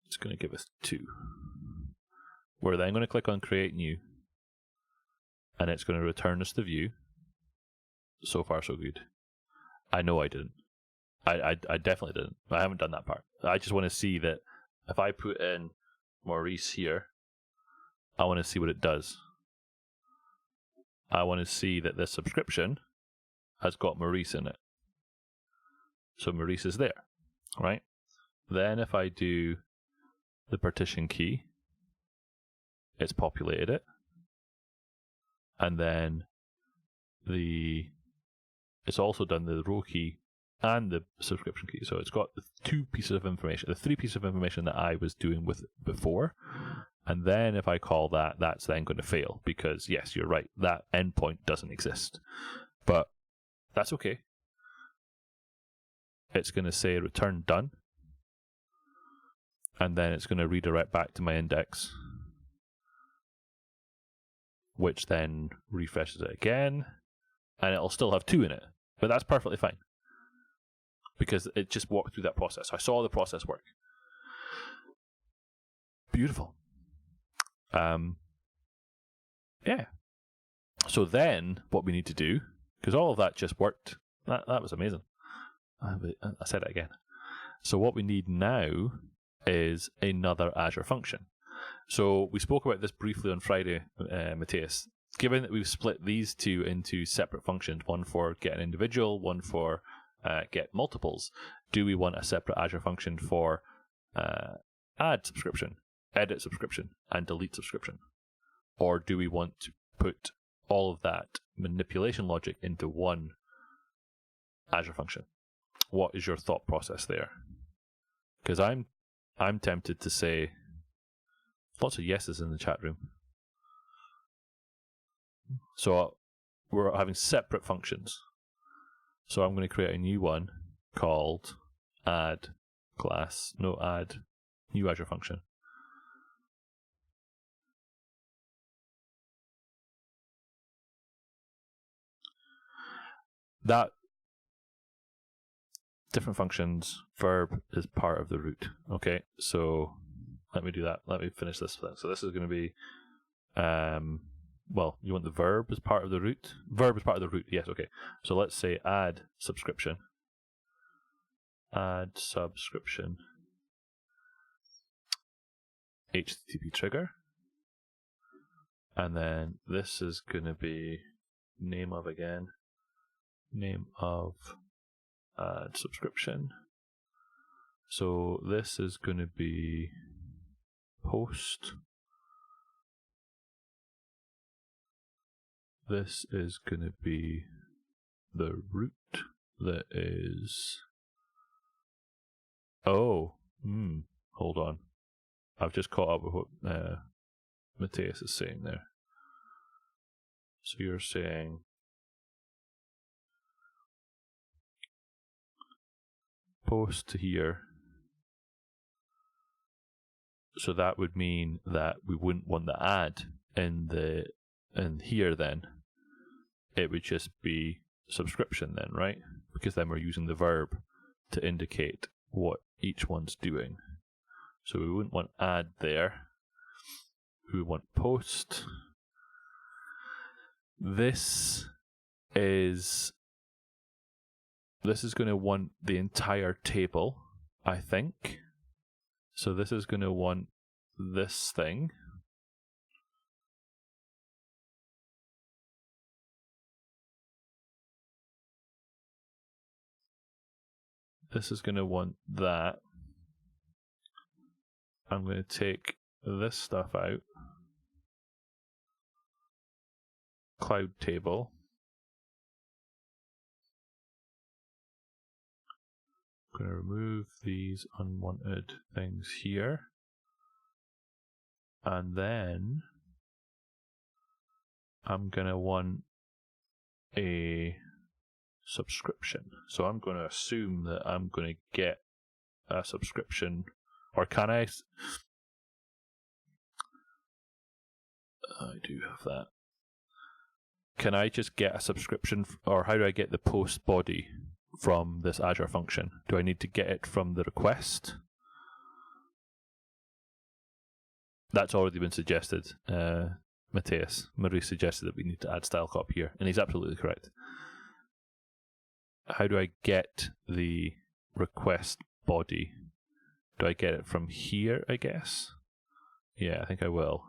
It's going to give us 2. We're then going to click on create new. And it's going to return us the view. So far, so good. I know I didn't. I definitely didn't. I haven't done that part. I just want to see that if I put in Maurice here, I want to see what it does. I want to see that this subscription has got Maurice in it. So Maurice is there, right? Then if I do the partition key, it's populated it. And then it's also done the row key and the subscription key. So it's got the 2 pieces of information, the 3 pieces of information that I was doing with it before. And then if I call that, that's then going to fail because, yes, you're right, that endpoint doesn't exist. But that's okay. It's going to say return done. And then it's going to redirect back to my index. which then refreshes it again, and it'll still have 2 in it. But that's perfectly fine, because it just walked through that process. I saw the process work. Beautiful. Yeah. So then what we need to do, because all of that just worked, that was amazing. I said it again. So what we need now is another Azure function. So we spoke about this briefly on Friday, Matthias. Given that we've split these two into separate functions, one for get an individual, one for get multiples, do we want a separate Azure function for add subscription, edit subscription, and delete subscription? Or do we want to put all of that manipulation logic into one Azure function? What is your thought process there? Because I'm tempted to say, lots of yeses in the chat room. So we're having separate functions. So I'm going to create a new one called add new Azure function. That different functions, verb is part of the root. Okay, so let me do that. Let me finish this then. So this is going to be, well, you want the verb as part of the root? Verb is part of the root, yes, okay. So let's say add subscription. Add subscription. HTTP trigger. And then this is going to be name of again. Name of add subscription. So this is going to be post. This is going to be the root that is. Oh, hold on. I've just caught up with what Matthias is saying there. So you're saying post to here. So that would mean that we wouldn't want the add in here then. It would just be subscription then, right? Because then we're using the verb to indicate what each one's doing. So we wouldn't want add there. We would want post. This is going to want the entire table, I think. So this is going to want this thing. This is going to want that. I'm going to take this stuff out. Cloud table. I'm going to remove these unwanted things here. And then I'm going to want a subscription. So I'm going to assume that I'm going to get a subscription. Or can I? I do have that. Can I just get a subscription, or how do I get the post body from this Azure function? Do I need to get it from the request? That's already been suggested. Matthias, Marie suggested that we need to add style cop here, and he's absolutely correct. How do I get the request body? Do I get it from here, I guess? Yeah, I think I will.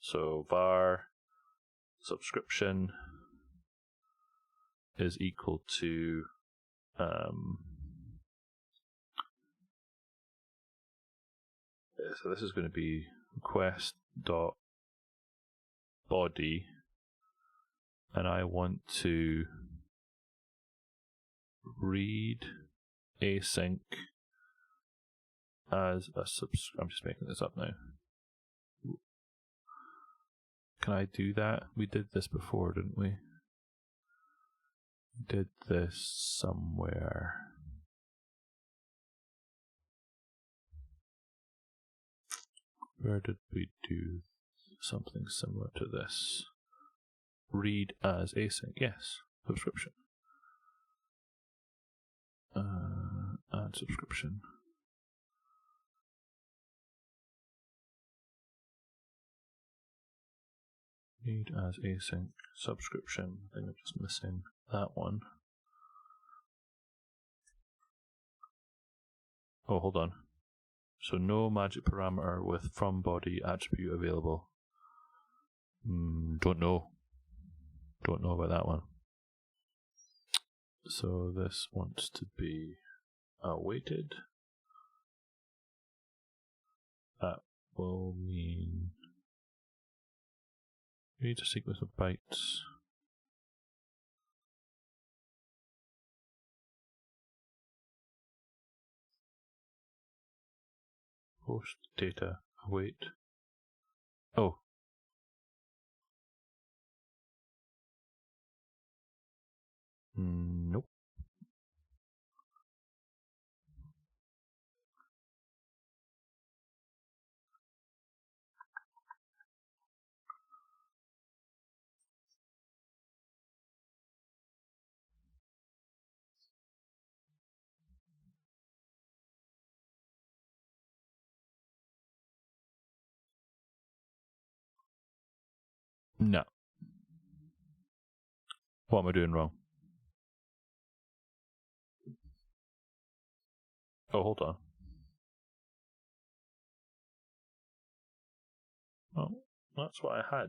So var subscription is equal to so this is going to be request dot body, and I want to read async as a I'm just making this up now. Can I do that? We did this before, didn't we? We did this somewhere. Where did we do something similar to this? read as async. Yes, subscription. Add subscription. Read as async subscription. I think I'm just missing that one. Oh, hold on. So no magic parameter with from body attribute available. Don't know. Don't know about that one. So this wants to be awaited. That will mean read a sequence of bytes. Post data await. Oh. Nope. No. What am I doing wrong? Oh, hold on. Oh, that's what I had.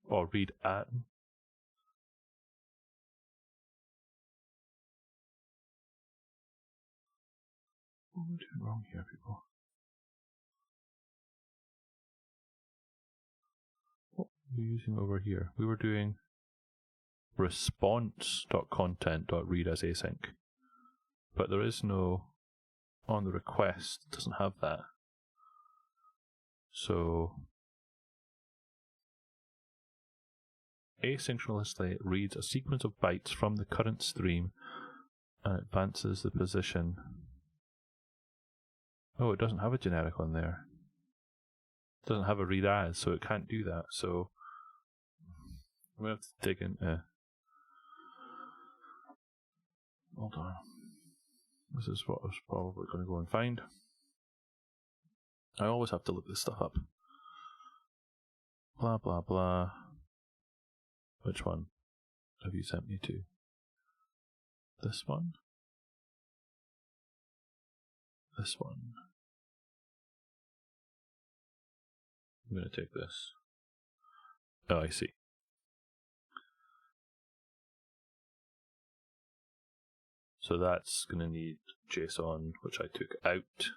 Or read at. What am I doing wrong here, people? What were we using over here? We were doing response.content.read as async. But there is no on the request, it doesn't have that. So asynchronously reads a sequence of bytes from the current stream and advances the position. Oh, it doesn't have a generic on there. It doesn't have a read as, so it can't do that. So I'm going to have to dig into... Hold on. This is what I was probably going to go and find. I always have to look this stuff up. Blah, blah, blah. Which one have you sent me to? This one? This one. I'm going to take this. Oh, I see. So that's going to need JSON, which I took out.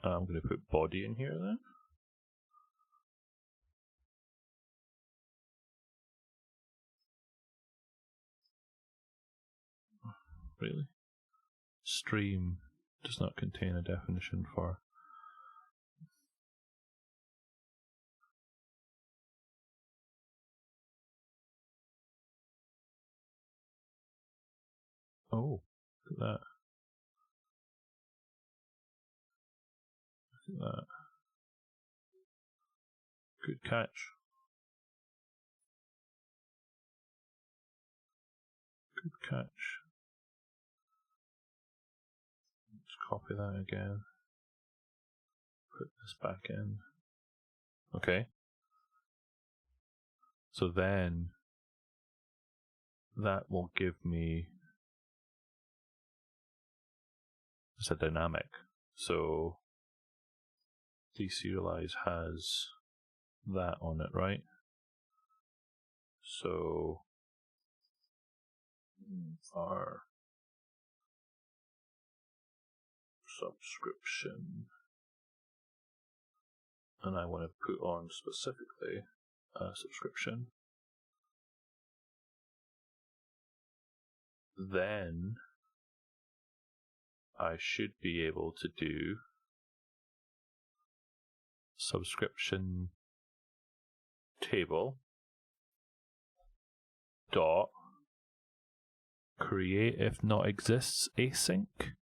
I'm going to put body in here then. Really? Stream does not contain a definition for... Oh, look at that. Look at that. Good catch. Good catch. Let's copy that again. Put this back in. Okay. So then that will give me... It's a dynamic. So deserialize has that on it, right? So our subscription, and I want to put on specifically a subscription, then I should be able to do subscription table dot create if not exists async.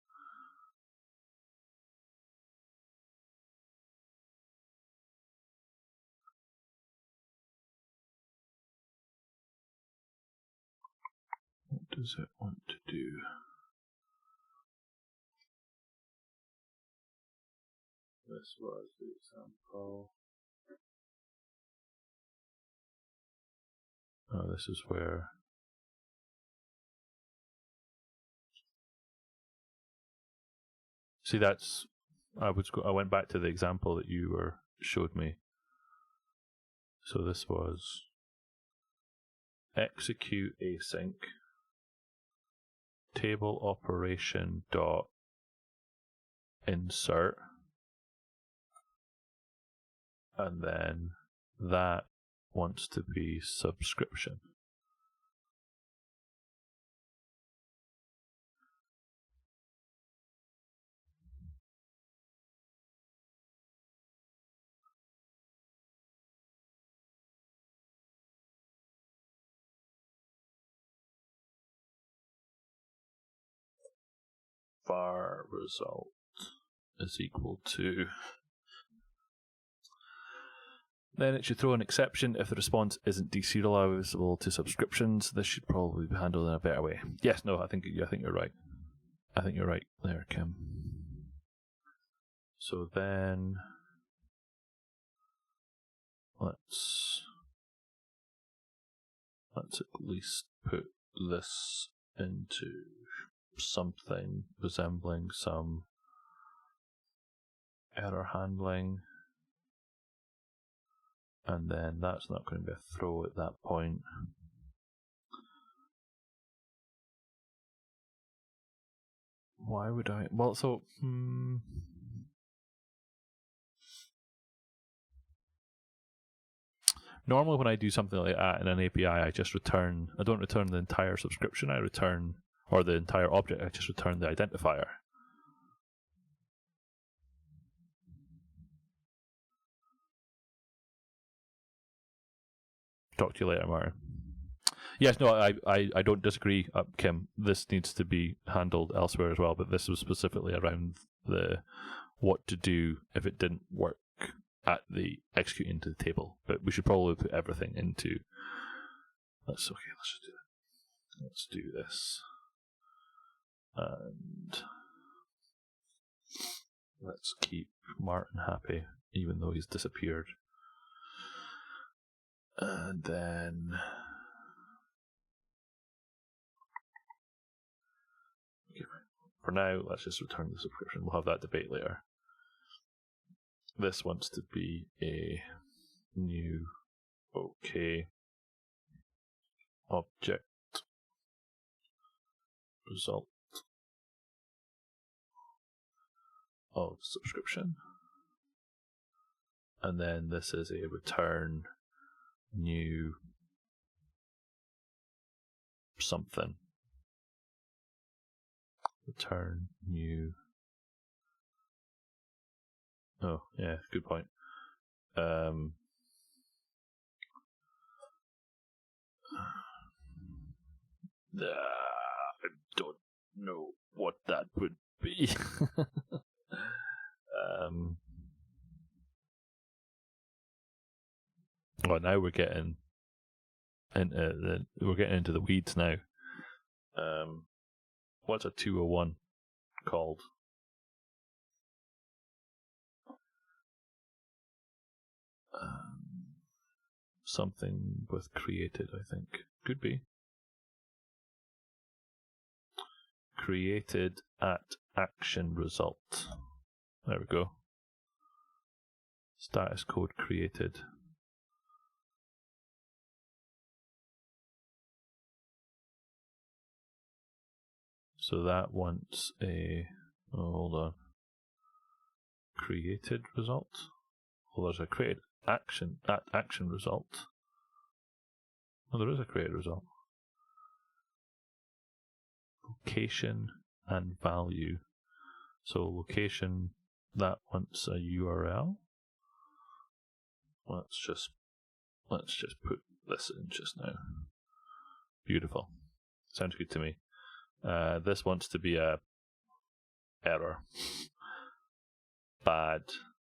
does it want to do? This was the example. Oh, this is where. See, that's. I went back to the example that you showed me. So this was execute async table operation dot insert, and then that wants to be subscription. Var result is equal to. Then it should throw an exception if the response isn't deserializable to subscriptions. This should probably be handled in a better way. Yes, no, I think you're right. I think you're right there, Kim. So then let's at least put this into something resembling some error handling. And then that's not going to be a throw at that point. Why would I? Well, so normally when I do something like that in an API, I don't return the entire subscription, or the entire object, I just return the identifier. Talk to you later, Martin. Yes, no, I don't disagree, Kim. This needs to be handled elsewhere as well, but this was specifically around the what to do if it didn't work at the execute into the table. But we should probably put everything into. Let's just do that. Let's do this, and let's keep Martin happy, even though he's disappeared. And then for now, let's just return the subscription. We'll have that debate later. This wants to be a new object result of subscription. And then this is a return new something. Return new. Oh, yeah, good point. I don't know what that would be. Well, now we're getting into the weeds now. What's a 201 called? Something with created, I think. Could be. Created at action result. There we go. Status code created. So that wants a. Oh, hold on. Created result. Well, there's a created action at action result. Oh, there is a created result. Location and value. So location, that wants a URL. Let's just put this in just now. Beautiful. Sounds good to me. This wants to be a error. Bad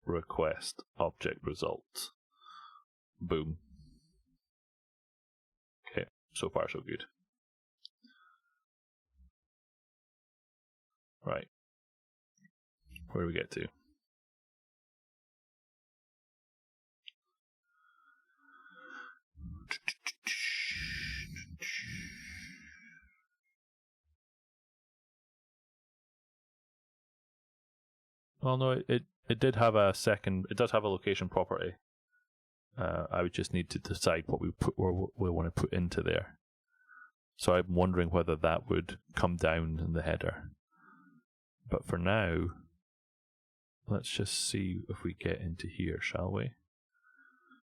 request object result. Boom. Okay, so far so good. Right. Where do we get to? Well, no, it did have a second. It does have a location property. I would just need to decide what we want to put into there. So I'm wondering whether that would come down in the header. But for now, let's just see if we get into here, shall we?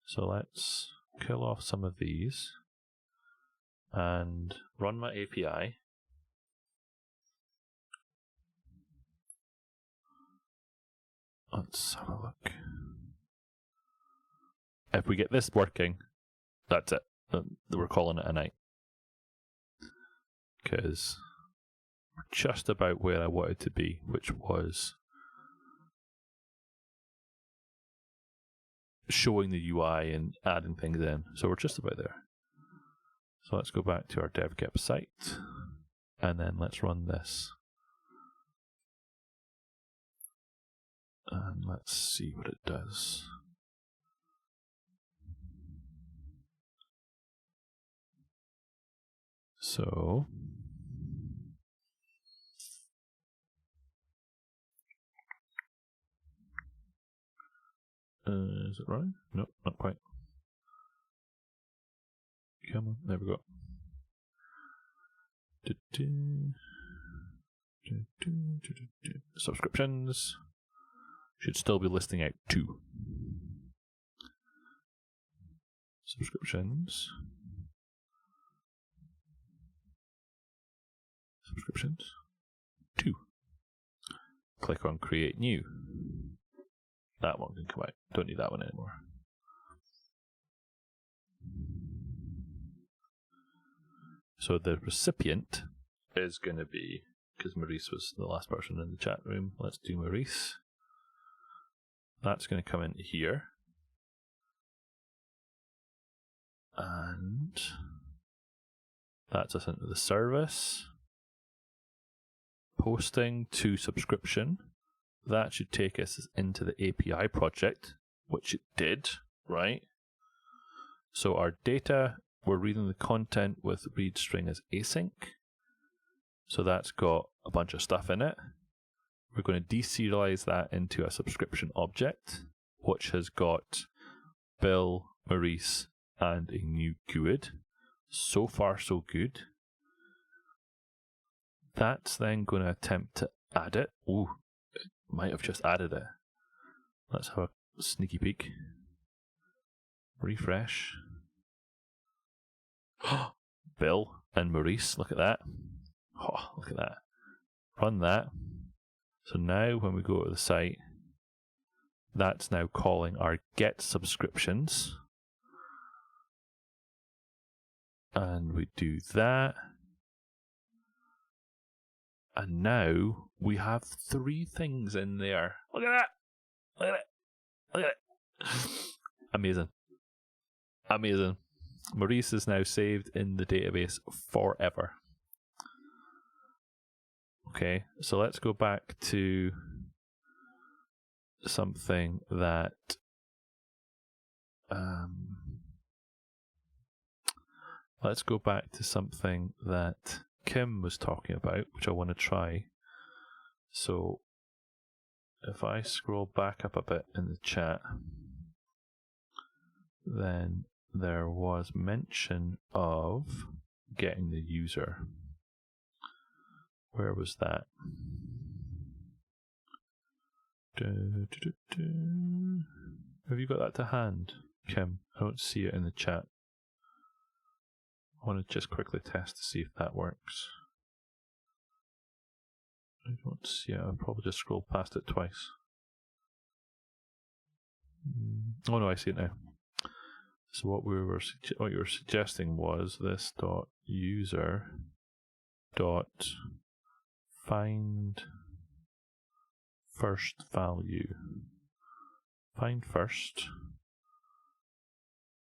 So let's kill off some of these and run my API. Let's have a look. If we get this working, that's it. We're calling it a night. Because we're just about where I wanted to be, which was showing the UI and adding things in. So we're just about there. So let's go back to our devgep site, and then let's run this. And let's see what it does. So is it running? Nope, not quite. Come on, there we go. Subscriptions should still be listing out 2. Subscriptions. Subscriptions 2. Click on create new. That one can come out. Don't need that one anymore. So the recipient is going to be, because Maurice was the last person in the chat room, let's do Maurice. That's going to come into here. And that's us into the service. Posting to subscription. That should take us into the API project, which it did, right? So our data, we're reading the content with read string as async. So that's got a bunch of stuff in it. We're going to deserialize that into a subscription object, which has got Bill, Maurice, and a new GUID. So far, so good. That's then going to attempt to add it. Ooh, it might have just added it. Let's have a sneaky peek. Refresh. Bill and Maurice, look at that. Oh, look at that. Run that. So now when we go to the site, that's now calling our get subscriptions. And we do that. And now we have 3 things in there. Look at that. Look at it. Look at it. Amazing. Amazing. Maurice is now saved in the database forever. Okay, so let's go back to something that Kim was talking about, which I want to try. So if I scroll back up a bit in the chat, then there was mention of getting the user. Where was that? Have you got that to hand, Kim? I don't see it in the chat. I want to just quickly test to see if that works. I don't see it. I'll probably just scroll past it twice. Oh no, I see it now. So what you were suggesting was this dot user dot find first value. Find first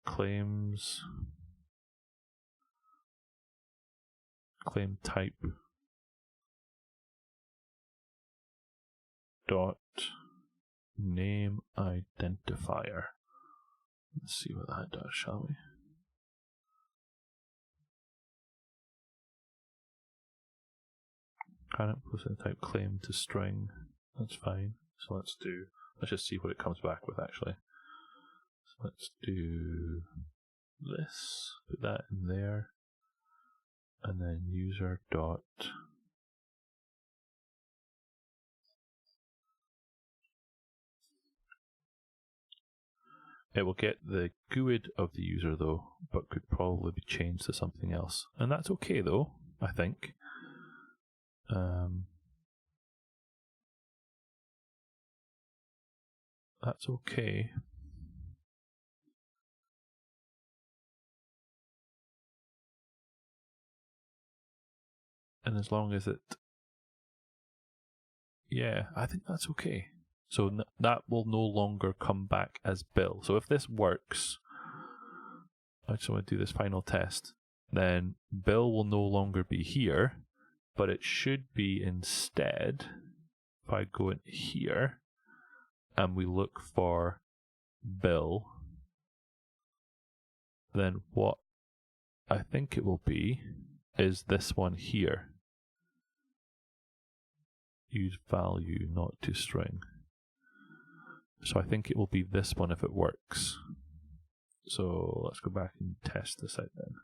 claims claim type dot name identifier. Let's see what that does, shall we? Current process type claim to string. That's fine. So let's just see what it comes back with actually. So let's do this, put that in there, and then user dot it will get the GUID of the user though, but could probably be changed to something else. And that's okay though, I think. That's okay. And as long as it, yeah, I think that's okay. So that will no longer come back as Bill. So if this works, I just want to do this final test, then Bill will no longer be here, but it should be instead, if I go in here and we look for Bill, then what I think it will be is this one here. Use value not to string. So I think it will be this one if it works. So let's go back and test this out then.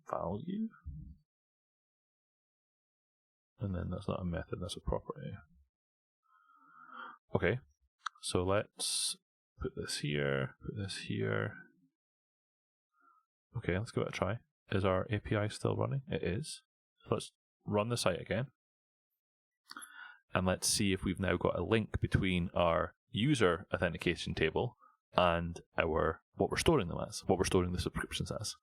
Value. And then that's not a method, that's a property. Okay, so let's put this here, put this here. Okay, let's give it a try. Is our API still running? It is. So let's run the site again. And let's see if we've now got a link between our user authentication table and our what we're storing them as, what we're storing the subscriptions as.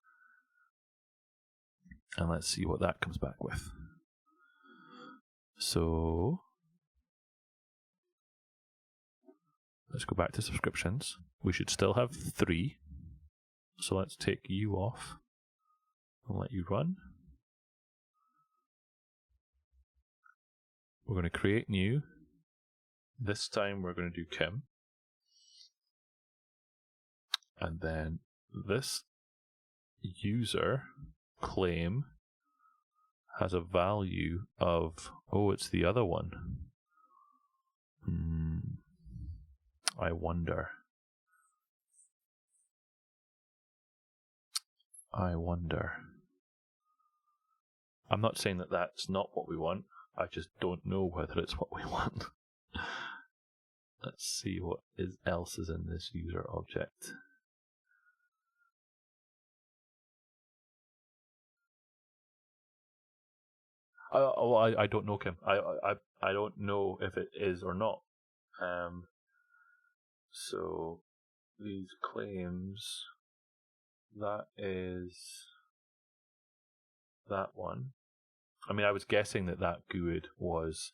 And let's see what that comes back with. So let's go back to subscriptions. We should still have 3. So let's take you off and let you run. We're going to create new. This time we're going to do Kim. And then this user claim has a value of, oh, it's the other one. I wonder. I'm not saying that that's not what we want. I just don't know whether it's what we want. Let's see what else is in this user object. I don't know, Kim. I don't know if it is or not. So these claims, that is that one. I mean, I was guessing that GUID was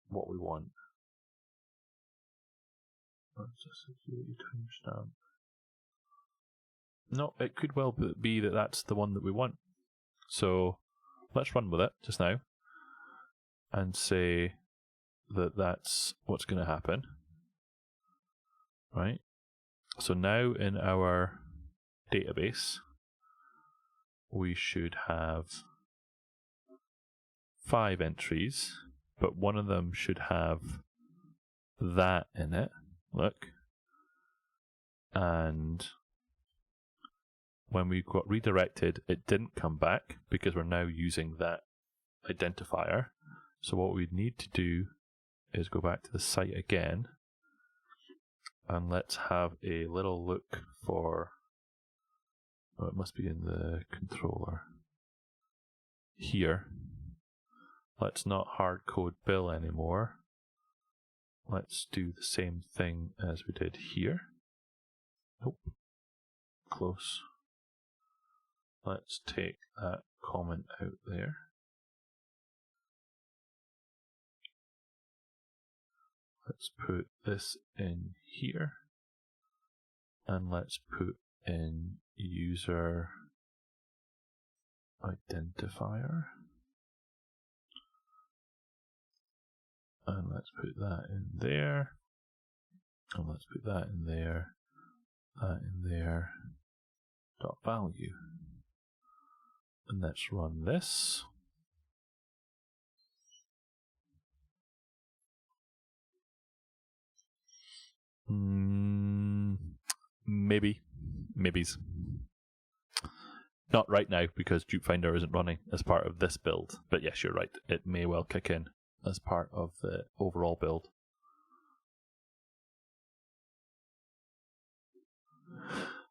what we want. That's a security timestamp. No, it could well be that that's the one that we want. So let's run with it just now and say that that's what's going to happen. Right? So now in our database, we should have 5 entries, but one of them should have that in it. Look. And when we got redirected, it didn't come back because we're now using that identifier. So what we need to do is go back to the site again and let's have a little look for, oh, it must be in the controller. Here. Let's not hard code Bill anymore. Let's do the same thing as we did here. Nope. Close. Let's take that comment out there. Let's put this in here. And let's put in user identifier. And let's put that in there. And let's put that in there. That in there. Dot value. And let's run this. Maybes. Not right now because Dupe Finder isn't running as part of this build. But yes, you're right. It may well kick in as part of the overall build.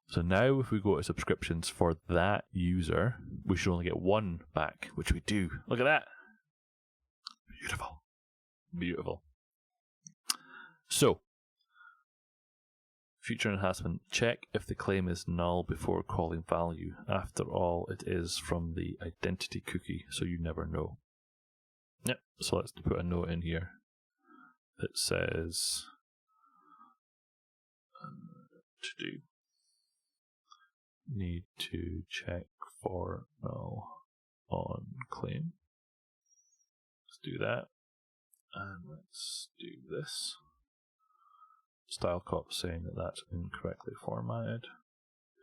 So now if we go to subscriptions for that user, we should only get one back, which we do. Look at that. Beautiful. Beautiful. So, future enhancement. Check if the claim is null before calling value. After all, it is from the identity cookie, so you never know. Yep, so let's put a note in here that says to do. Need to check for null on claim. Let's do that. And let's do this. Style cop saying that that's incorrectly formatted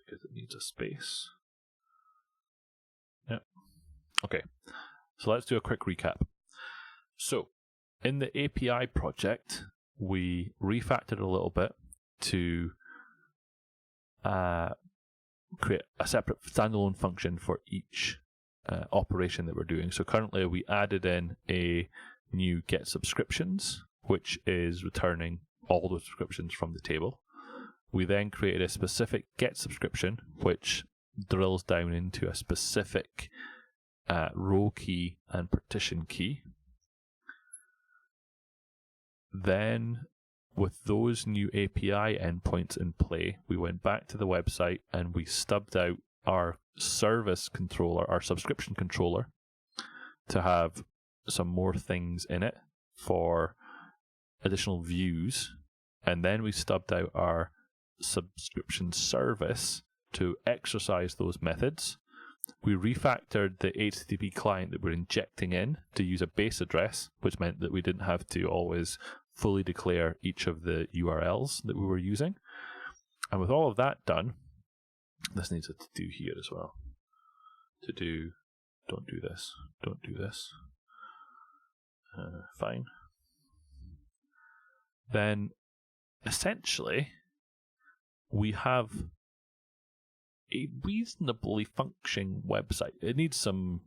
because it needs a space. Yep. Okay. So let's do a quick recap. So, in the API project, we refactored a little bit to create a separate standalone function for each operation that we're doing. So currently we added in a new get subscriptions, which is returning all the subscriptions from the table. We then created a specific get subscription, which drills down into a specific row key and partition key. Then, with those new API endpoints in play, we went back to the website and we stubbed out our service controller, our subscription controller, to have some more things in it for additional views. And then we stubbed out our subscription service to exercise those methods. We refactored the HTTP client that we're injecting in to use a base address, which meant that we didn't have to always fully declare each of the URLs that we were using. And with all of that done, this needs a to do here as well. To do, don't do this, don't do this. Fine. Then, essentially, we have a reasonably functioning website. It needs some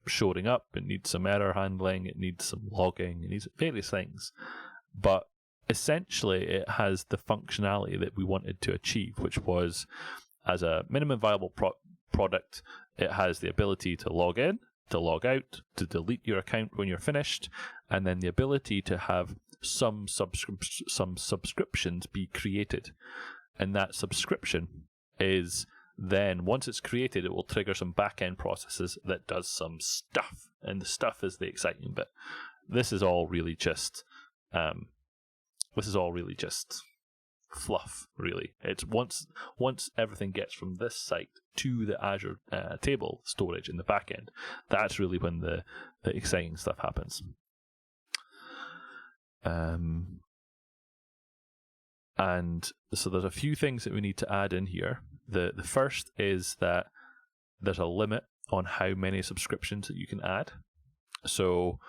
shoring up, it needs some error handling, it needs some logging, it needs various things. But essentially, it has the functionality that we wanted to achieve, which was, as a minimum viable product, it has the ability to log in, to log out, to delete your account when you're finished, and then the ability to have some subscriptions be created. And that subscription is then, once it's created, it will trigger some back-end processes that does some stuff. And the stuff is the exciting bit. This is all really just fluff, really. It's once everything gets from this site to the Azure table storage in the back end, that's really when the exciting stuff happens. And so there's a few things that we need to add in here. The first is that there's a limit on how many subscriptions that you can add. So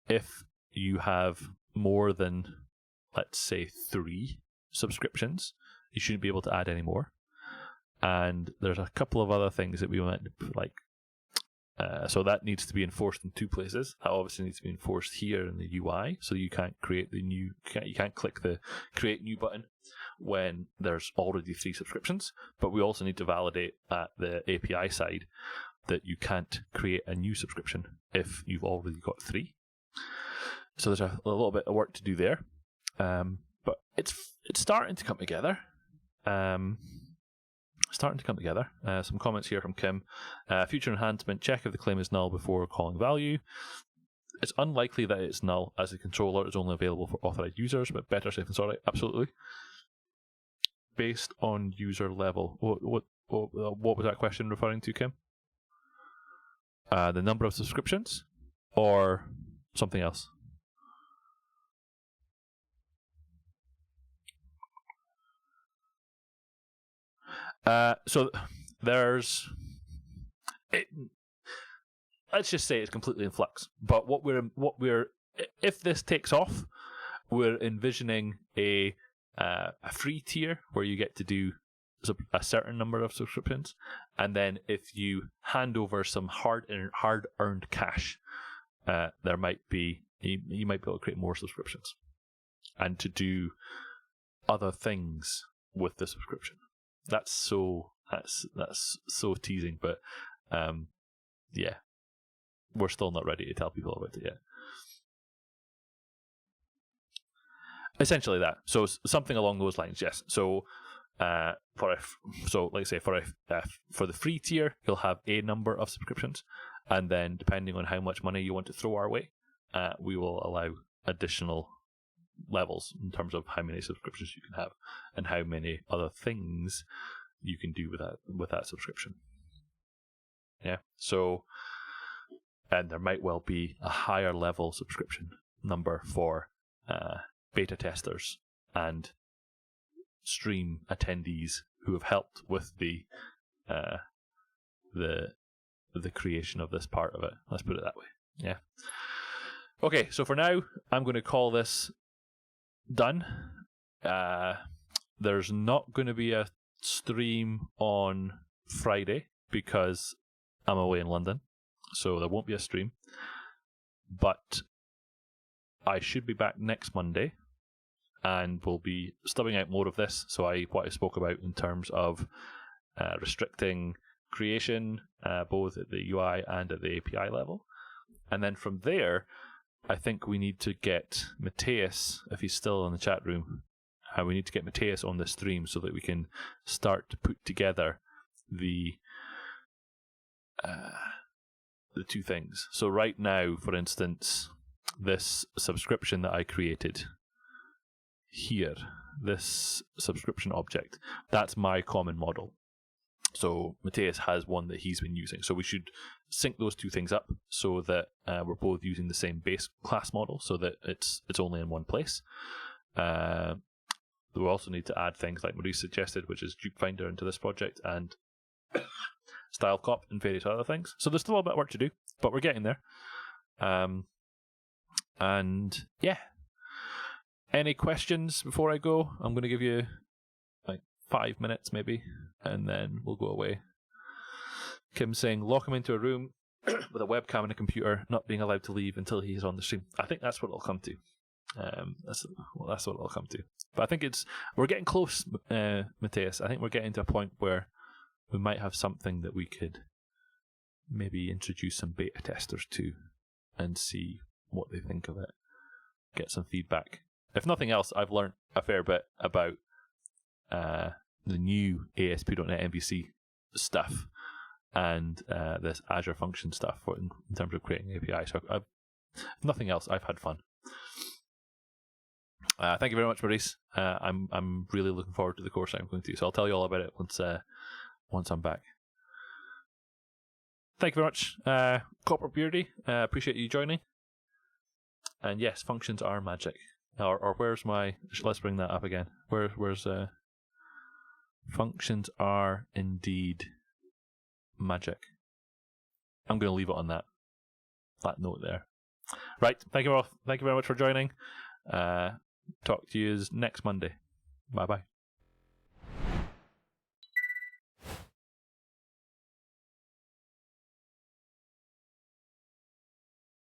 if you have more than, let's say, 3 subscriptions, you shouldn't be able to add any more. And there's a couple of other things that we want to like. So that needs to be enforced in 2 places. That obviously needs to be enforced here in the UI, so you can't create you can't click the create new button when there's already 3 subscriptions. But we also need to validate at the API side that you can't create a new subscription if you've already got 3. So there's a little bit of work to do there, but it's starting to come together. Some comments here from Kim. Future enhancement, check if the claim is null before calling value. It's unlikely that it's null, as the controller is only available for authorized users, but better safe than sorry. Absolutely. Based on user level. What was that question referring to, Kim? The number of subscriptions or something else? So there's it. Let's just say it's completely in flux. But what we're if this takes off, we're envisioning a free tier where you get to do a certain number of subscriptions, and then if you hand over some hard earned cash, there might be you might be able to create more subscriptions and to do other things with the subscription. That's so teasing, but yeah, we're still not ready to tell people about it yet. Essentially that. So something along those lines, yes. So for the free tier, you'll have a number of subscriptions, and then depending on how much money you want to throw our way, we will allow additional levels in terms of how many subscriptions you can have and how many other things you can do with that subscription. Yeah. So, and there might well be a higher level subscription number for beta testers and stream attendees who have helped with the creation of this part of it. Let's put it that way. Yeah. Okay, so for now, I'm going to call this done. There's not going to be a stream on Friday because I'm away in London, so there won't be a stream. But I should be back next Monday, and we'll be stubbing out more of this. So what I spoke about in terms of restricting creation, both at the UI and at the API level. And then from there, I think we need to get Matthias, if he's still in the chat room, we need to get Matthias on the stream so that we can start to put together the two things. So right now, for instance, this subscription that I created here, this subscription object, that's my common model. So Matthias has one that he's been using. So we should sync those two things up so that we're both using the same base class model so that it's only in one place. We also need to add things like Maurice suggested, which is Duke Finder into this project, and Style Cop and various other things. So there's still a bit of work to do, but we're getting there. And yeah. Any questions before I go? I'm going to give you like 5 minutes maybe, and then we'll go away. Kim's saying, lock him into a room with a webcam and a computer, not being allowed to leave until he's on the stream. I think that's what it'll come to. That's what it'll come to. But I think we're getting close, Matthias. I think we're getting to a point where we might have something that we could maybe introduce some beta testers to and see what they think of it. Get some feedback. If nothing else, I've learned a fair bit about the new ASP.NET MVC stuff and this Azure function stuff in terms of creating API. So if nothing else, I've had fun. Thank you very much, Maurice. I'm really looking forward to the course I'm going to. So I'll tell you all about it once I'm back. Thank you very much, Copper Beardy. Appreciate you joining. And yes, functions are magic. Or where's my? Let's bring that up again. Where's functions are indeed magic. I'm going to leave it on that note there. Right. Thank you all. Thank you very much for joining. Talk to you next Monday. Bye bye.